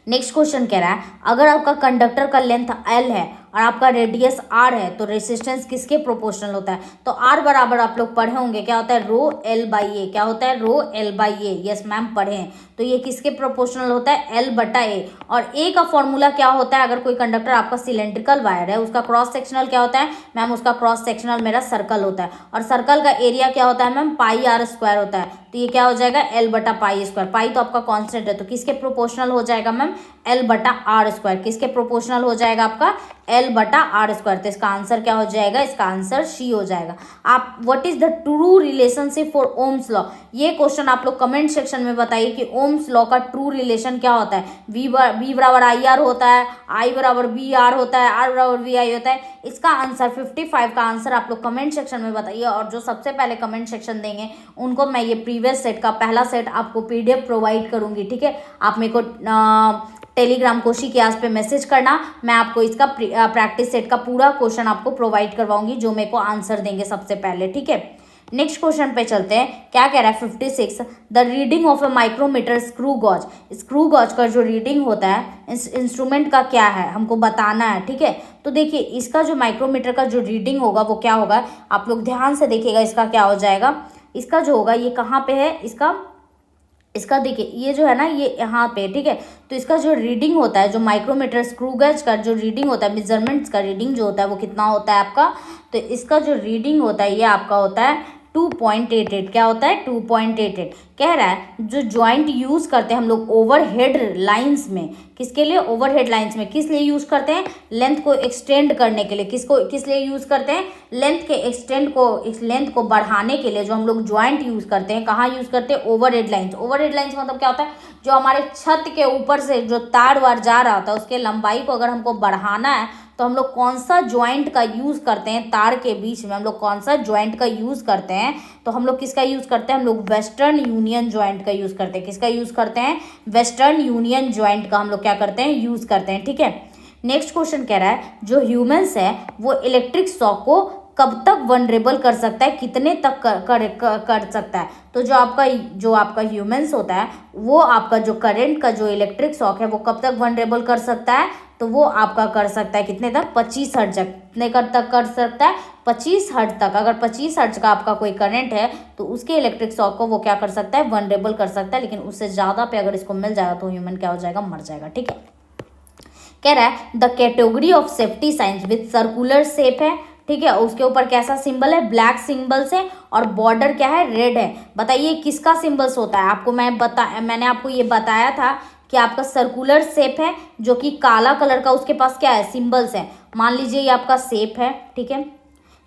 नेक्स्ट क्वेश्चन कह रहा है अगर आपका कंडक्टर का लेंथ एल है और आपका रेडियस आर है तो रेसिस्टेंस किसके प्रोपोर्शनल होता है, तो आर बराबर आप लोग पढ़े होंगे, क्या होता है, रो एल बाई ए, क्या होता है, rho L by A, yes ma'am पढ़े हैं। तो ये किसके प्रोपोर्शनल होता है, एल बटा ए। और ए का फॉर्मूला क्या होता है, अगर कोई कंडक्टर आपका सिलेंड्रिकल वायर है उसका क्रॉस सेक्शनल क्या होता है मैम, उसका क्रॉस सेक्शनल मेरा सर्कल होता है, और सर्कल का एरिया क्या होता है मैम, पाई आर स्क्वायर होता है। तो ये क्या हो जाएगा, एल बटा पाई स्क्वायर, पाई तो आपका कांस्टेंट है तो किसके प्रोपोर्शनल हो जाएगा मैम, एल बटा आर स्क्वायर, किसके प्रोपोर्शनल हो जाएगा आपका, एल बटा आर स्क्वायर। तो इसका आंसर क्या हो जाएगा, इसका आंसर सी हो जाएगा। आप what is the true relationship for Ohm's law, ये क्वेश्चन आप लोग कमेंट सेक्शन में बताइए कि ओम्स लॉ का ट्रू रिलेशन क्या होता है। वी बराबर आई आर होता है, आई बराबर वी आर होता है, आर बराबर वी आई होता है। इसका आंसर 55 का आंसर आप लोग कमेंट सेक्शन में बताइए, और जो सबसे पहले कमेंट सेक्शन देंगे उनको मैं ये प्रीवियस सेट का पहला सेट आपको पीडीएफ प्रोवाइड करूंगी। ठीक है, आप मेरे को टेलीग्राम कोशी के आस पे मैसेज करना, मैं आपको इसका प्रैक्टिस सेट का पूरा क्वेश्चन आपको प्रोवाइड करवाऊंगी जो मेरे को आंसर देंगे सबसे पहले। ठीक है, नेक्स्ट क्वेश्चन पे चलते हैं। क्या कह रहा है 56, the reading of a micrometer screw gauge, screw gauge का जो रीडिंग होता है इस इंस्ट्रूमेंट का क्या है हमको बताना है। ठीक है, तो देखिए इसका जो माइक्रोमीटर का जो रीडिंग होगा वो क्या होगा, आप लोग ध्यान से देखिएगा, इसका क्या हो जाएगा, इसका जो होगा ये कहाँ पे है, इसका देखिए ये जो है ना ये यहाँ पे, ठीक है, तो इसका जो रीडिंग होता है, जो माइक्रोमीटर स्क्रू गेज का जो रीडिंग होता है, मेजरमेंट्स का रीडिंग जो होता है वो कितना होता है आपका, तो इसका जो रीडिंग होता है ये आपका होता है 2.88, क्या होता है 2.88। कह रहा है जो जॉइंट यूज करते हैं हम लोग ओवरहेड लाइंस में, किसके लिए, ओवरहेड लाइंस में किस लिए यूज करते हैं, लेंथ को एक्सटेंड करने के लिए, किस लिए यूज करते हैं, लेंथ के एक्सटेंड को, इस लेंथ को बढ़ाने के लिए जो हम लोग जॉइंट यूज करते हैं, कहाँ यूज करते हैं, ओवरहेड लाइंस। ओवरहेड लाइंस मतलब क्या होता है, जो हमारे छत के ऊपर से जो तार वार जा रहा होता है उसके लंबाई को अगर हमको बढ़ाना है तो हम लोग कौन सा ज्वाइंट का यूज करते हैं, तार के बीच में हम लोग कौन सा ज्वाइंट का यूज करते हैं, तो हम लोग किसका यूज करते हैं, हम लोग वेस्टर्न यूनियन ज्वाइंट का यूज करते हैं। किसका यूज करते हैं, वेस्टर्न यूनियन ज्वाइंट का हम लोग क्या करते हैं, यूज करते हैं। ठीक है, नेक्स्ट क्वेश्चन कह रहा है जो ह्यूमंस है वो इलेक्ट्रिक शॉक को कब तक वनरेबल कर सकता है, कितने तक कर सकता है, तो जो आपका ह्यूमंस होता है वो आपका जो करंट का जो इलेक्ट्रिक शॉक है वो कब तक वनरेबल कर सकता है, तो वो आपका कर सकता है कितने तक, 25 हर्ट्ज तक। कितने तक कर सकता है, 25 हर्ट्ज तक। अगर 25 हर्ट्ज का आपका कोई करंट है तो उसके इलेक्ट्रिक शॉक को वो क्या कर सकता है, वनरेबल कर सकता है, लेकिन उससे ज़्यादा पे अगर इसको मिल जाएगा तो ह्यूमन क्या हो जाएगा, मर जाएगा। ठीक है, कह रहा है the category of safety science with circular shape है, ठीक है, उसके ऊपर कैसा सिंबल है, ब्लैक सिंबल से, और बॉर्डर क्या है, रेड है। बताइए किसका सिंबल्स होता है, आपको मैंने आपको ये बताया था कि आपका सर्कुलर शेप है जो कि काला कलर का उसके पास क्या है, सिंबल्स है। मान लीजिए ये आपका शेप है, ठीक है,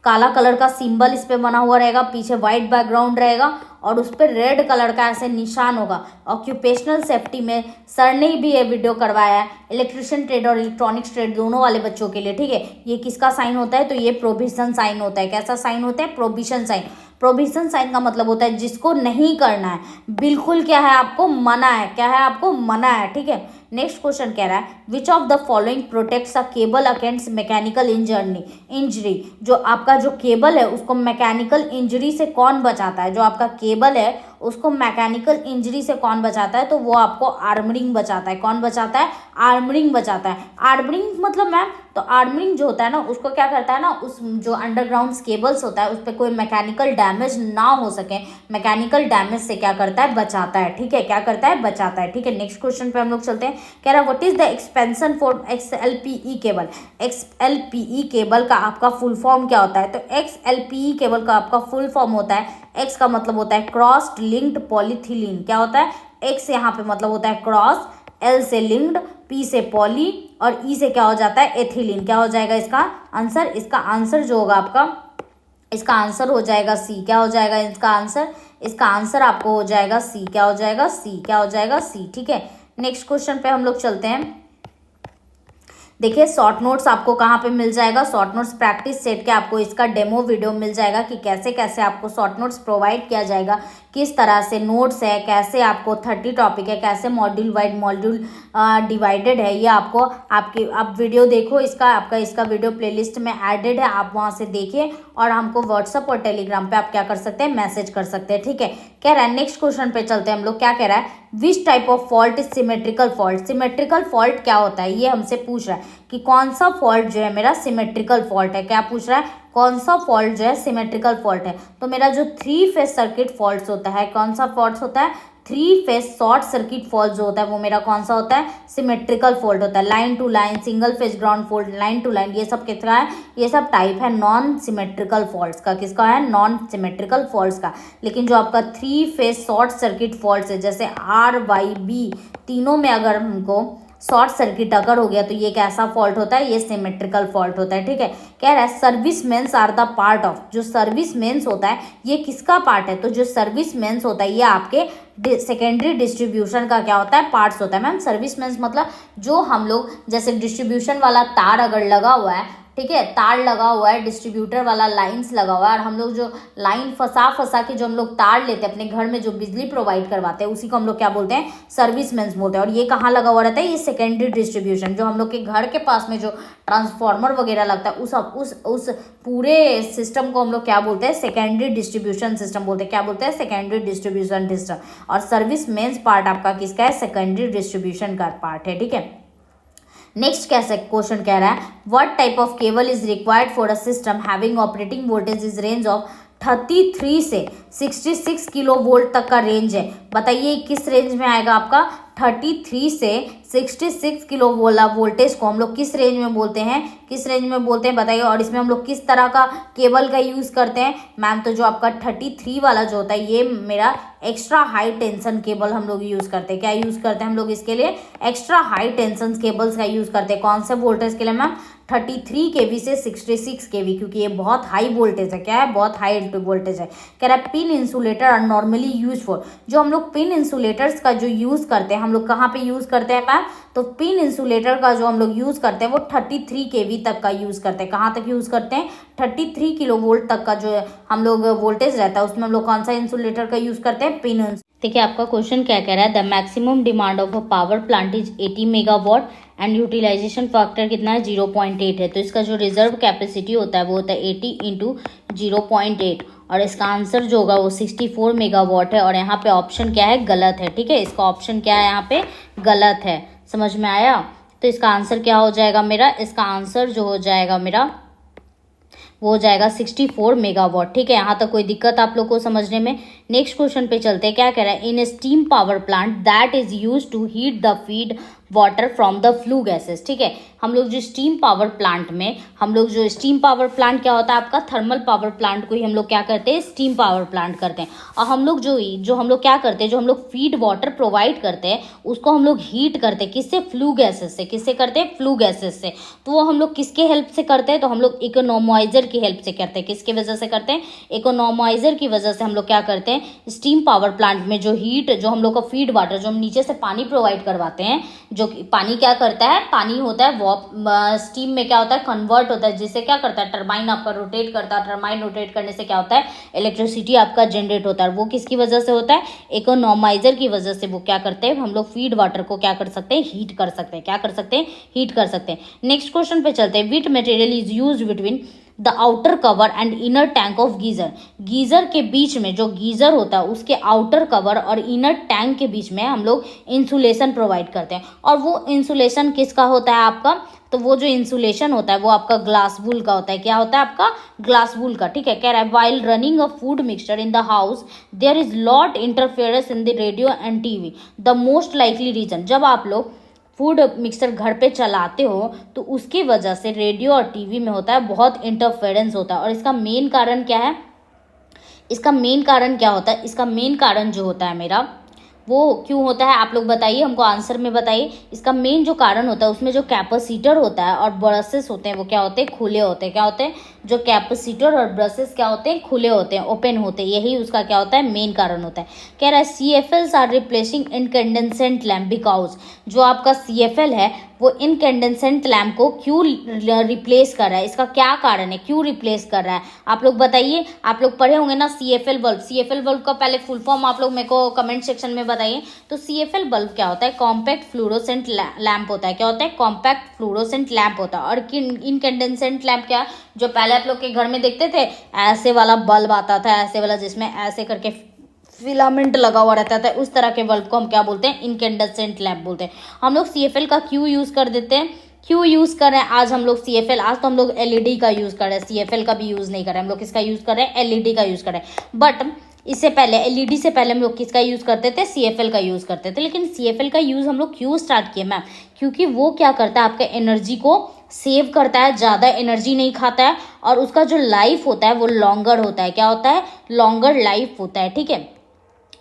काला कलर का सिंबल इस पे बना हुआ रहेगा, पीछे वाइट बैकग्राउंड रहेगा और उस पर रेड कलर का ऐसे निशान होगा। ऑक्यूपेशनल सेफ्टी में सर ने भी ये वीडियो करवाया है, इलेक्ट्रिशियन ट्रेड और इलेक्ट्रॉनिक्स ट्रेड दोनों वाले बच्चों के लिए। ठीक है, ये किसका साइन होता है, तो ये प्रोविजन साइन होता है। कैसा साइन होता है, प्रोविजन साइन। प्रोविजन साइन का मतलब होता है जिसको नहीं करना है, बिल्कुल क्या है, आपको मना है, क्या है, आपको मना है। ठीक है, नेक्स्ट क्वेश्चन कह रहा है which of the following protects a cable against mechanical injury. जो आपका जो केबल है उसको मैकेनिकल इंजरी से कौन बचाता है, जो आपका केबल है उसको मैकेनिकल इंजरी से कौन बचाता है, तो वो आपको आर्मरिंग बचाता है। कौन बचाता है, आर्मरिंग बचाता है। आर्मरिंग मतलब मैम, तो आर्मरिंग जो होता है ना उसको क्या करता है ना, उस जो अंडरग्राउंड केबल्स होता है उस पर कोई मैकेनिकल डैमेज ना हो सके, मैकेनिकल डैमेज से क्या करता है, बचाता है। ठीक है, क्या करता है, बचाता है। ठीक है, नेक्स्ट क्वेश्चन पे हम लोग चलते हैं। कह रहा है what is the expansion for XLPE cable. XLPE cable का आपका फुल फॉर्म क्या होता है, तो XLPE केबल का आपका फुल फॉर्म होता है, X का मतलब होता है क्रॉस्ड लिंक्ड पॉलीथिलीन। क्या होता है, X यहाँ पे मतलब होता है क्रॉस, L से लिंक्ड, पी से पॉली और ई से क्या हो जाता है एथिलीन। क्या हो जाएगा इसका आंसर? इसका आंसर जो होगा आपका, इसका आंसर हो जाएगा सी। क्या हो जाएगा इसका आंसर? इसका आंसर आपको हो जाएगा सी। क्या हो जाएगा? सी। क्या हो जाएगा? सी। ठीक है, नेक्स्ट क्वेश्चन पे हम लोग चलते हैं। देखिए शॉर्ट नोट्स आपको कहाँ पे मिल जाएगा? शॉर्ट नोट्स प्रैक्टिस सेट के आपको इसका डेमो वीडियो मिल जाएगा कि कैसे कैसे आपको शॉर्ट नोट्स प्रोवाइड किया जाएगा, किस तरह से नोट्स है, कैसे आपको 30 टॉपिक है, कैसे मॉड्यूल वाइज मॉड्यूल डिवाइडेड है। ये आपको आप वीडियो देखो, इसका आपका इसका वीडियो प्लेलिस्ट में एडेड है, आप वहाँ से देखिए और हमको व्हाट्सअप और टेलीग्राम पे आप क्या कर सकते हैं? मैसेज कर सकते हैं। ठीक है, कह रहा है नेक्स्ट क्वेश्चन पे चलते हैं हम लोग। क्या कह रहा है? Which type of fault is symmetrical fault. Symmetrical fault क्या होता है ये हमसे पूछ रहा है कि कौन सा फॉल्ट जो है मेरा सिमेट्रिकल फॉल्ट है। क्या पूछ रहा है? कौन सा फॉल्ट जो है सिमेट्रिकल फॉल्ट है। तो मेरा जो 3 फेज सर्किट फॉल्ट होता है, कौन सा फॉल्ट होता है? 3 फेज शॉर्ट सर्किट फॉल्ट जो होता है वो मेरा कौन सा होता है? सिमेट्रिकल फॉल्ट होता है। Line to line, single phase ground fault, line to line, ये सब किसका है? ये सब टाइप है नॉन सिमेट्रिकल फॉल्ट्स का। किसका है? नॉन सिमेट्रिकल फॉल्ट्स का। लेकिन जो आपका 3 फेज शॉर्ट सर्किट फॉल्ट है, जैसे आर वाई बी तीनों में अगर हमको शॉर्ट सर्किट अगर हो गया तो ये कैसा फॉल्ट होता है? ये सिमेट्रिकल फॉल्ट होता है। ठीक है, कह रहा है service mains are the part of. जो सर्विस मेन्स होता है ये किसका पार्ट है? तो जो सर्विस मेन्स होता है ये आपके सेकेंडरी डिस्ट्रीब्यूशन का क्या होता है? पार्ट्स होता है। मैम सर्विस मेन्स मतलब जो हम लोग जैसे डिस्ट्रीब्यूशन वाला तार अगर लगा हुआ है, ठीक है, तार लगा हुआ है, डिस्ट्रीब्यूटर वाला लाइंस लगा हुआ है और हम लोग जो लाइन फंसा के जो हम लोग तार लेते हैं अपने घर में जो बिजली प्रोवाइड करवाते हैं उसी को हम लोग क्या बोलते हैं? सर्विस मेन्स बोलते हैं। और ये कहाँ लगा हुआ रहता है? ये सेकेंडरी डिस्ट्रीब्यूशन, जो हम लोग के घर के पास में जो ट्रांसफार्मर वगैरह लगता है उस पूरे सिस्टम को हम लोग क्या बोलते हैं? सेकेंडरी डिस्ट्रीब्यूशन सिस्टम बोलते हैं। क्या बोलते हैं? Secondary distribution system. और सर्विस मेन्स पार्ट आपका किसका है? सेकेंडरी डिस्ट्रीब्यूशन का पार्ट है। ठीक है, नेक्स्ट कैसे क्वेश्चन कह रहा है what type of cable is required for a system having operating voltage is range of 33 से 66 किलो वोल्ट तक का रेंज है। बताइए किस रेंज में आएगा आपका? 33 से 66 किलो वोल्टेज को हम लोग किस रेंज में बोलते हैं? किस रेंज में बोलते हैं बताइए। और इसमें हम लोग किस तरह का केबल का यूज़ करते हैं? मैम तो जो आपका 33 वाला जो होता है ये मेरा एक्स्ट्रा हाई टेंशन केबल हम लोग यूज़ करते हैं। क्या यूज़ करते हैं हम लोग इसके लिए? एक्स्ट्रा हाई टेंशन केबल्स का यूज़ करते हैं। कौन से वोल्टेज के लिए मैम? 33 kV से 66 kV, क्योंकि ये बहुत हाई वोल्टेज है। क्या है? बहुत हाई वोल्टेज है। कह रहा है pin insulator are normally use for. जो हम लोग पिन इंसुलेटर्स का जो यूज़ करते हैं हम लोग कहाँ पे यूज़ करते हैं मैम? तो पिन इंसुलेटर का जो हम लोग यूज़ करते हैं वो 33 kV तक का यूज़ करते हैं। कहाँ तक यूज़ करते हैं? 33 किलो वोल्ट तक का जो हम लोग वोल्टेज रहता है उसमें हम लोग कौन सा इंसुलेटर का यूज़ करते हैं? पिन। देखिए आपका क्वेश्चन क्या कह रहा है? The maximum demand of a power plant is 80 megawatt and utilisation factor कितना है? 0.8 है। तो इसका जो रिजर्व कैपेसिटी होता है वो होता है 80 इंटू 0.8 और इसका आंसर जो होगा वो 64 मेगावाट है। और यहाँ पे ऑप्शन क्या है? गलत है। ठीक है, इसका ऑप्शन क्या है? यहाँ पे गलत है। समझ में आया? तो इसका आंसर क्या हो जाएगा मेरा? इसका आंसर जो हो जाएगा मेरा वो हो जाएगा 64 मेगावाट। ठीक है, यहाँ तक कोई दिक्कत आप लोग को समझने में? नेक्स्ट क्वेश्चन पे चलते हैं। क्या कह रहा है? In a steam power plant that is use to heat the feed water from the flue gases. ठीक है, हम लोग जो स्टीम पावर प्लांट में हम लोग जो स्टीम पावर प्लांट क्या होता है आपका? थर्मल पावर प्लांट को ही हम लोग क्या करते हैं? स्टीम पावर प्लांट करते हैं। और हम लोग जो हम लोग क्या करते हैं? जो हम लोग फीड वाटर प्रोवाइड करते हैं उसको हम लोग हीट करते हैं। किससे? फ्लू गैसेस से। किससे करते हैं? फ्लू गैसेस से। तो वो हम लोग किसके हेल्प से करते हैं? तो हम लोग इकोनॉमाइजर की हेल्प से करते हैं। किसकी वजह से करते हैं? इकोनॉमाइजर की वजह से हम लोग क्या करते हैं? स्टीम पावर प्लांट में जो हीट जो हम लोग का फीड वाटर जो हम नीचे से पानी प्रोवाइड करवाते हैं, जो पानी क्या करता है? पानी होता है स्टीम में क्या होता है? कन्वर्ट होता है, जिससे क्या करता है? टरबाइन आपका रोटेट करता है। टरबाइन रोटेट करने से क्या होता है? इलेक्ट्रिसिटी आपका जनरेट होता है। वो किसकी वजह से होता है? इकोनॉमाइजर की वजह से वो क्या करते हैं? हम लोग फीड वाटर को क्या कर सकते हैं? हीट कर सकते हैं। क्या कर सकते हैं? हीट कर सकते हैं। नेक्स्ट क्वेश्चन पे चलते हैं। Which material is use between the outer cover and inner tank of geyser. Geyser के बीच में जो गीजर होता है उसके आउटर कवर और इनर टैंक के बीच में हम लोग इंसुलेशन प्रोवाइड करते हैं। और वो इंसुलेशन किसका होता है आपका? तो वो जो इंसुलेशन होता है वो आपका ग्लास वूल का होता है। क्या होता है आपका? ग्लास वूल का। ठीक है, कह रहा है while running a food mixture in the house there is lot interference in the radio and TV the most likely reason. जब आप लोग फूड मिक्सर घर पे चलाते हो तो उसकी वजह से रेडियो और टीवी में होता है बहुत इंटरफेरेंस होता है। और इसका मेन कारण क्या है? इसका मेन कारण क्या होता है? इसका मेन कारण जो होता है मेरा वो क्यों होता है आप लोग बताइए, हमको आंसर में बताइए। इसका मेन जो कारण होता है उसमें जो कैपेसिटर होता है और ब्रशेस होते हैं वो क्या होते हैं, खुले होते हैं। क्या होते हैं, जो कैपेसिटर और ब्रशेस क्या होते हैं, खुले होते हैं, ओपन होते हैं। यही उसका क्या होता है, मेन कारण होता है। कह रहा है CFLs are replacing incandescent lamp because, जो आपका CFL है वो इनकैंडेसेंट लैम्प को क्यों रिप्लेस कर रहा है, इसका क्या कारण है, क्यों रिप्लेस कर रहा है, आप लोग बताइए। आप लोग पढ़े होंगे ना CFL बल्ब। CFL बल्ब का पहले फुल फॉर्म आप लोग मेरे को कमेंट सेक्शन में बताइए। तो CFL बल्ब क्या होता है, कॉम्पैक्ट फ्लोरोसेंट लैम्प होता है। क्या होता है, कॉम्पैक्ट फ्लोरोसेंट लैम्प होता है। और इनकैंडेसेंट लैम्प क्या, जो पहले आप लोग के घर में देखते थे ऐसे वाला बल्ब आता था, ऐसे वाला जिसमें ऐसे करके फिलामेंट लगा हुआ रहता था, उस तरह के बल्ब को हम क्या बोलते हैं, इनकैंडेसेंट लैम्प बोलते हैं। हम लोग CFL का क्यों यूज़ कर देते हैं, क्यों यूज़ कर रहे हैं आज हम लोग CFL, आज तो हम लोग LED का यूज़ कर रहे हैं, CFL का भी यूज़ नहीं कर रहे हैं हम लोग, किसका यूज़ कर रहे हैं, LED का यूज़ कर रहे हैं। बट इससे पहले LED से पहले हम लोग किसका यूज़ करते थे, CFL का यूज़ करते थे। लेकिन CFL का यूज़ हम लोग क्यों स्टार्ट किए मैम, क्योंकि वो क्या करता है, आपका एनर्जी को सेव करता है, ज़्यादा एनर्जी नहीं खाता है, और उसका जो लाइफ होता है वो लॉन्गर होता है। क्या होता है, लॉन्गर लाइफ होता है। ठीक है,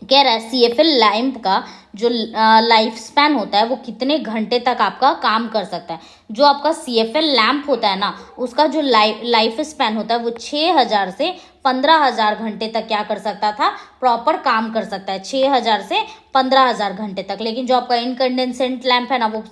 कह रहा है CFL लैम्प का जो लाइफ स्पैन होता है वो कितने घंटे तक आपका काम कर सकता है। जो आपका CFL लैम्प होता है ना, उसका जो लाइफ स्पैन होता है वो 6000 से 15000 घंटे तक क्या कर सकता था, प्रॉपर काम कर सकता है, 6000 से 15000 घंटे तक। लेकिन जो आपका इनकैंडेसेंट लैम्प है ना वो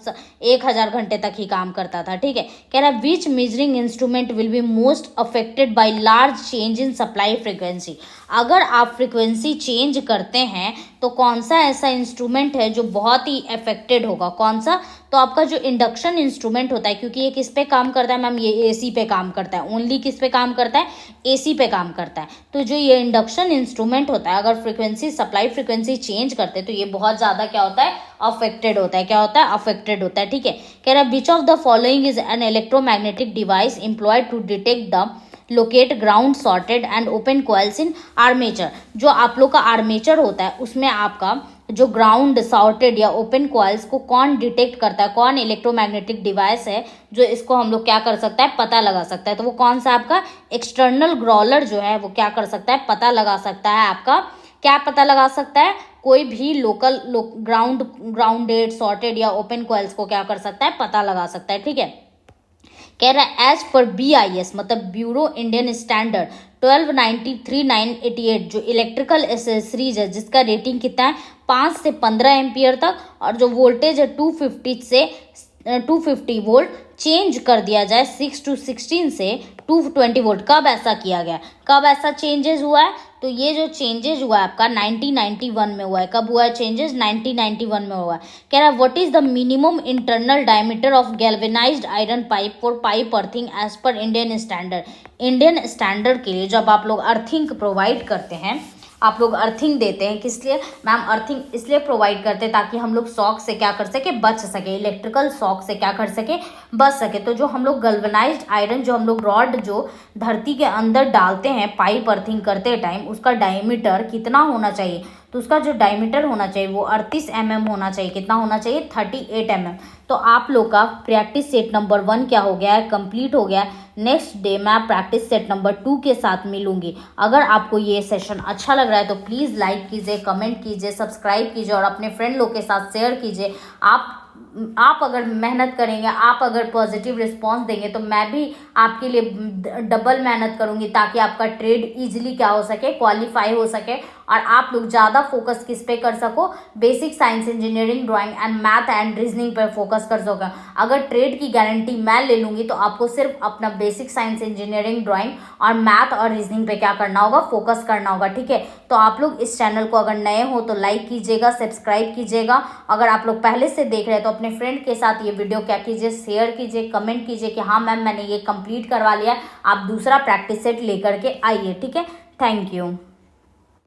1000 घंटे तक ही काम करता था। ठीक है, कह रहा है which measuring instrument will be most affected by large change in supply frequency. अगर आप फ्रिक्वेंसी चेंज करते हैं तो कौन सा ऐसा इंस्ट्रूमेंट है जो बहुत ही अफेक्टेड होगा, कौन सा, तो आपका जो इंडक्शन इंस्ट्रूमेंट होता है, क्योंकि ये किस पे काम करता है मैम, ये AC पे काम करता है, ओनली किस पे काम करता है, AC पे काम करता है। तो जो ये इंडक्शन इंस्ट्रूमेंट होता है, अगर फ्रिक्वेंसी सप्लाई फ्रिक्वेंसी चेंज करते हैं तो ये बहुत ज़्यादा क्या होता है, अफेक्टेड होता है। क्या होता है, अफेक्टेड होता है। ठीक है, कह रहा है which of the following is an electromagnetic device employed to detect the locate ground shorted and open coils in armature. जो आप लोग का आर्मेचर होता है उसमें आपका जो ग्राउंड सॉर्टेड या ओपन कॉइल्स को कौन डिटेक्ट करता है, कौन इलेक्ट्रोमैग्नेटिक डिवाइस है जो इसको हम लोग क्या कर सकता है, पता लगा सकता है। तो वो कौन सा आपका एक्सटर्नल ग्रॉलर जो है वो क्या कर सकता है, पता लगा सकता है। आपका क्या पता लगा सकता है, कोई भी लोकल ग्राउंडेड सॉर्टेड या ओपन कॉइल्स को क्या कर सकता है, पता लगा सकता है। ठीक है, कह रहा है एज पर BIS मतलब ब्यूरो इंडियन स्टैंडर्ड 1293/988 जो इलेक्ट्रिकल एसेसरीज है जिसका रेटिंग कितना है 5 से 15 एम्पियर तक, और जो वोल्टेज है 250 से 250 वोल्ट चेंज कर दिया जाए 6 to 16 से 220 वोल्ट। कब ऐसा किया गया, कब ऐसा चेंजेस हुआ है, तो ये जो चेंजेस हुआ है आपका 1991 में हुआ है। कब हुआ है चेंजेस, 1991 में हुआ है। कह रहा है what is the minimum internal diameter of galvanised iron pipe for pipe earthing as per Indian standard. Indian standard के लिए जब आप लोग अर्थिंग प्रोवाइड करते हैं, आप लोग अर्थिंग देते हैं, किस लिए मैम, अर्थिंग इसलिए प्रोवाइड करते हैं ताकि हम लोग शॉक से क्या कर सके, बच सके, इलेक्ट्रिकल शॉक से क्या कर सके, बच सके। तो जो हम लोग गल्वनाइज्ड आयरन जो हम लोग रॉड जो धरती के अंदर डालते हैं पाइप अर्थिंग करते टाइम, उसका डायमीटर कितना होना चाहिए, तो उसका जो डायमीटर होना चाहिए वो 38 mm होना चाहिए। कितना होना चाहिए, 38 mm। तो आप लोग का प्रैक्टिस सेट नंबर 1 क्या हो गया है, कंप्लीट हो गया है। नेक्स्ट डे मैं प्रैक्टिस सेट नंबर 2 के साथ मिलूंगी। अगर आपको ये सेशन अच्छा लग रहा है तो प्लीज़ लाइक कीजिए, कमेंट कीजिए, सब्सक्राइब कीजिए और अपने फ्रेंड लोग के साथ शेयर कीजिए। आप अगर मेहनत करेंगे, आप अगर पॉजिटिव रिस्पांस देंगे तो मैं भी आपके लिए डबल मेहनत करूंगी ताकि आपका ट्रेड इजीली क्या हो सके, क्वालिफाई हो सके, और आप लोग ज़्यादा फोकस किस पे कर सको, basic science engineering drawing and math and reasoning पर फोकस कर सको। अगर ट्रेड की गारंटी मैं ले लूँगी तो आपको सिर्फ अपना बेसिक साइंस इंजीनियरिंग ड्राइंग और मैथ और रीजनिंग पे क्या करना होगा, फोकस करना होगा। ठीक है, तो आप लोग इस चैनल को अगर नए हो तो लाइक कीजिएगा, सब्सक्राइब कीजिएगा। अगर आप लोग पहले से देख रहे हैं तो अपने फ्रेंड के साथ ये वीडियो क्या कीजिए, शेयर कीजिए, कमेंट कीजिए कि हाँ मैम मैंने ये कंप्लीट करवा लिया। आप दूसरा प्रैक्टिस सेट लेकर के आइए। ठीक है, थैंक यू।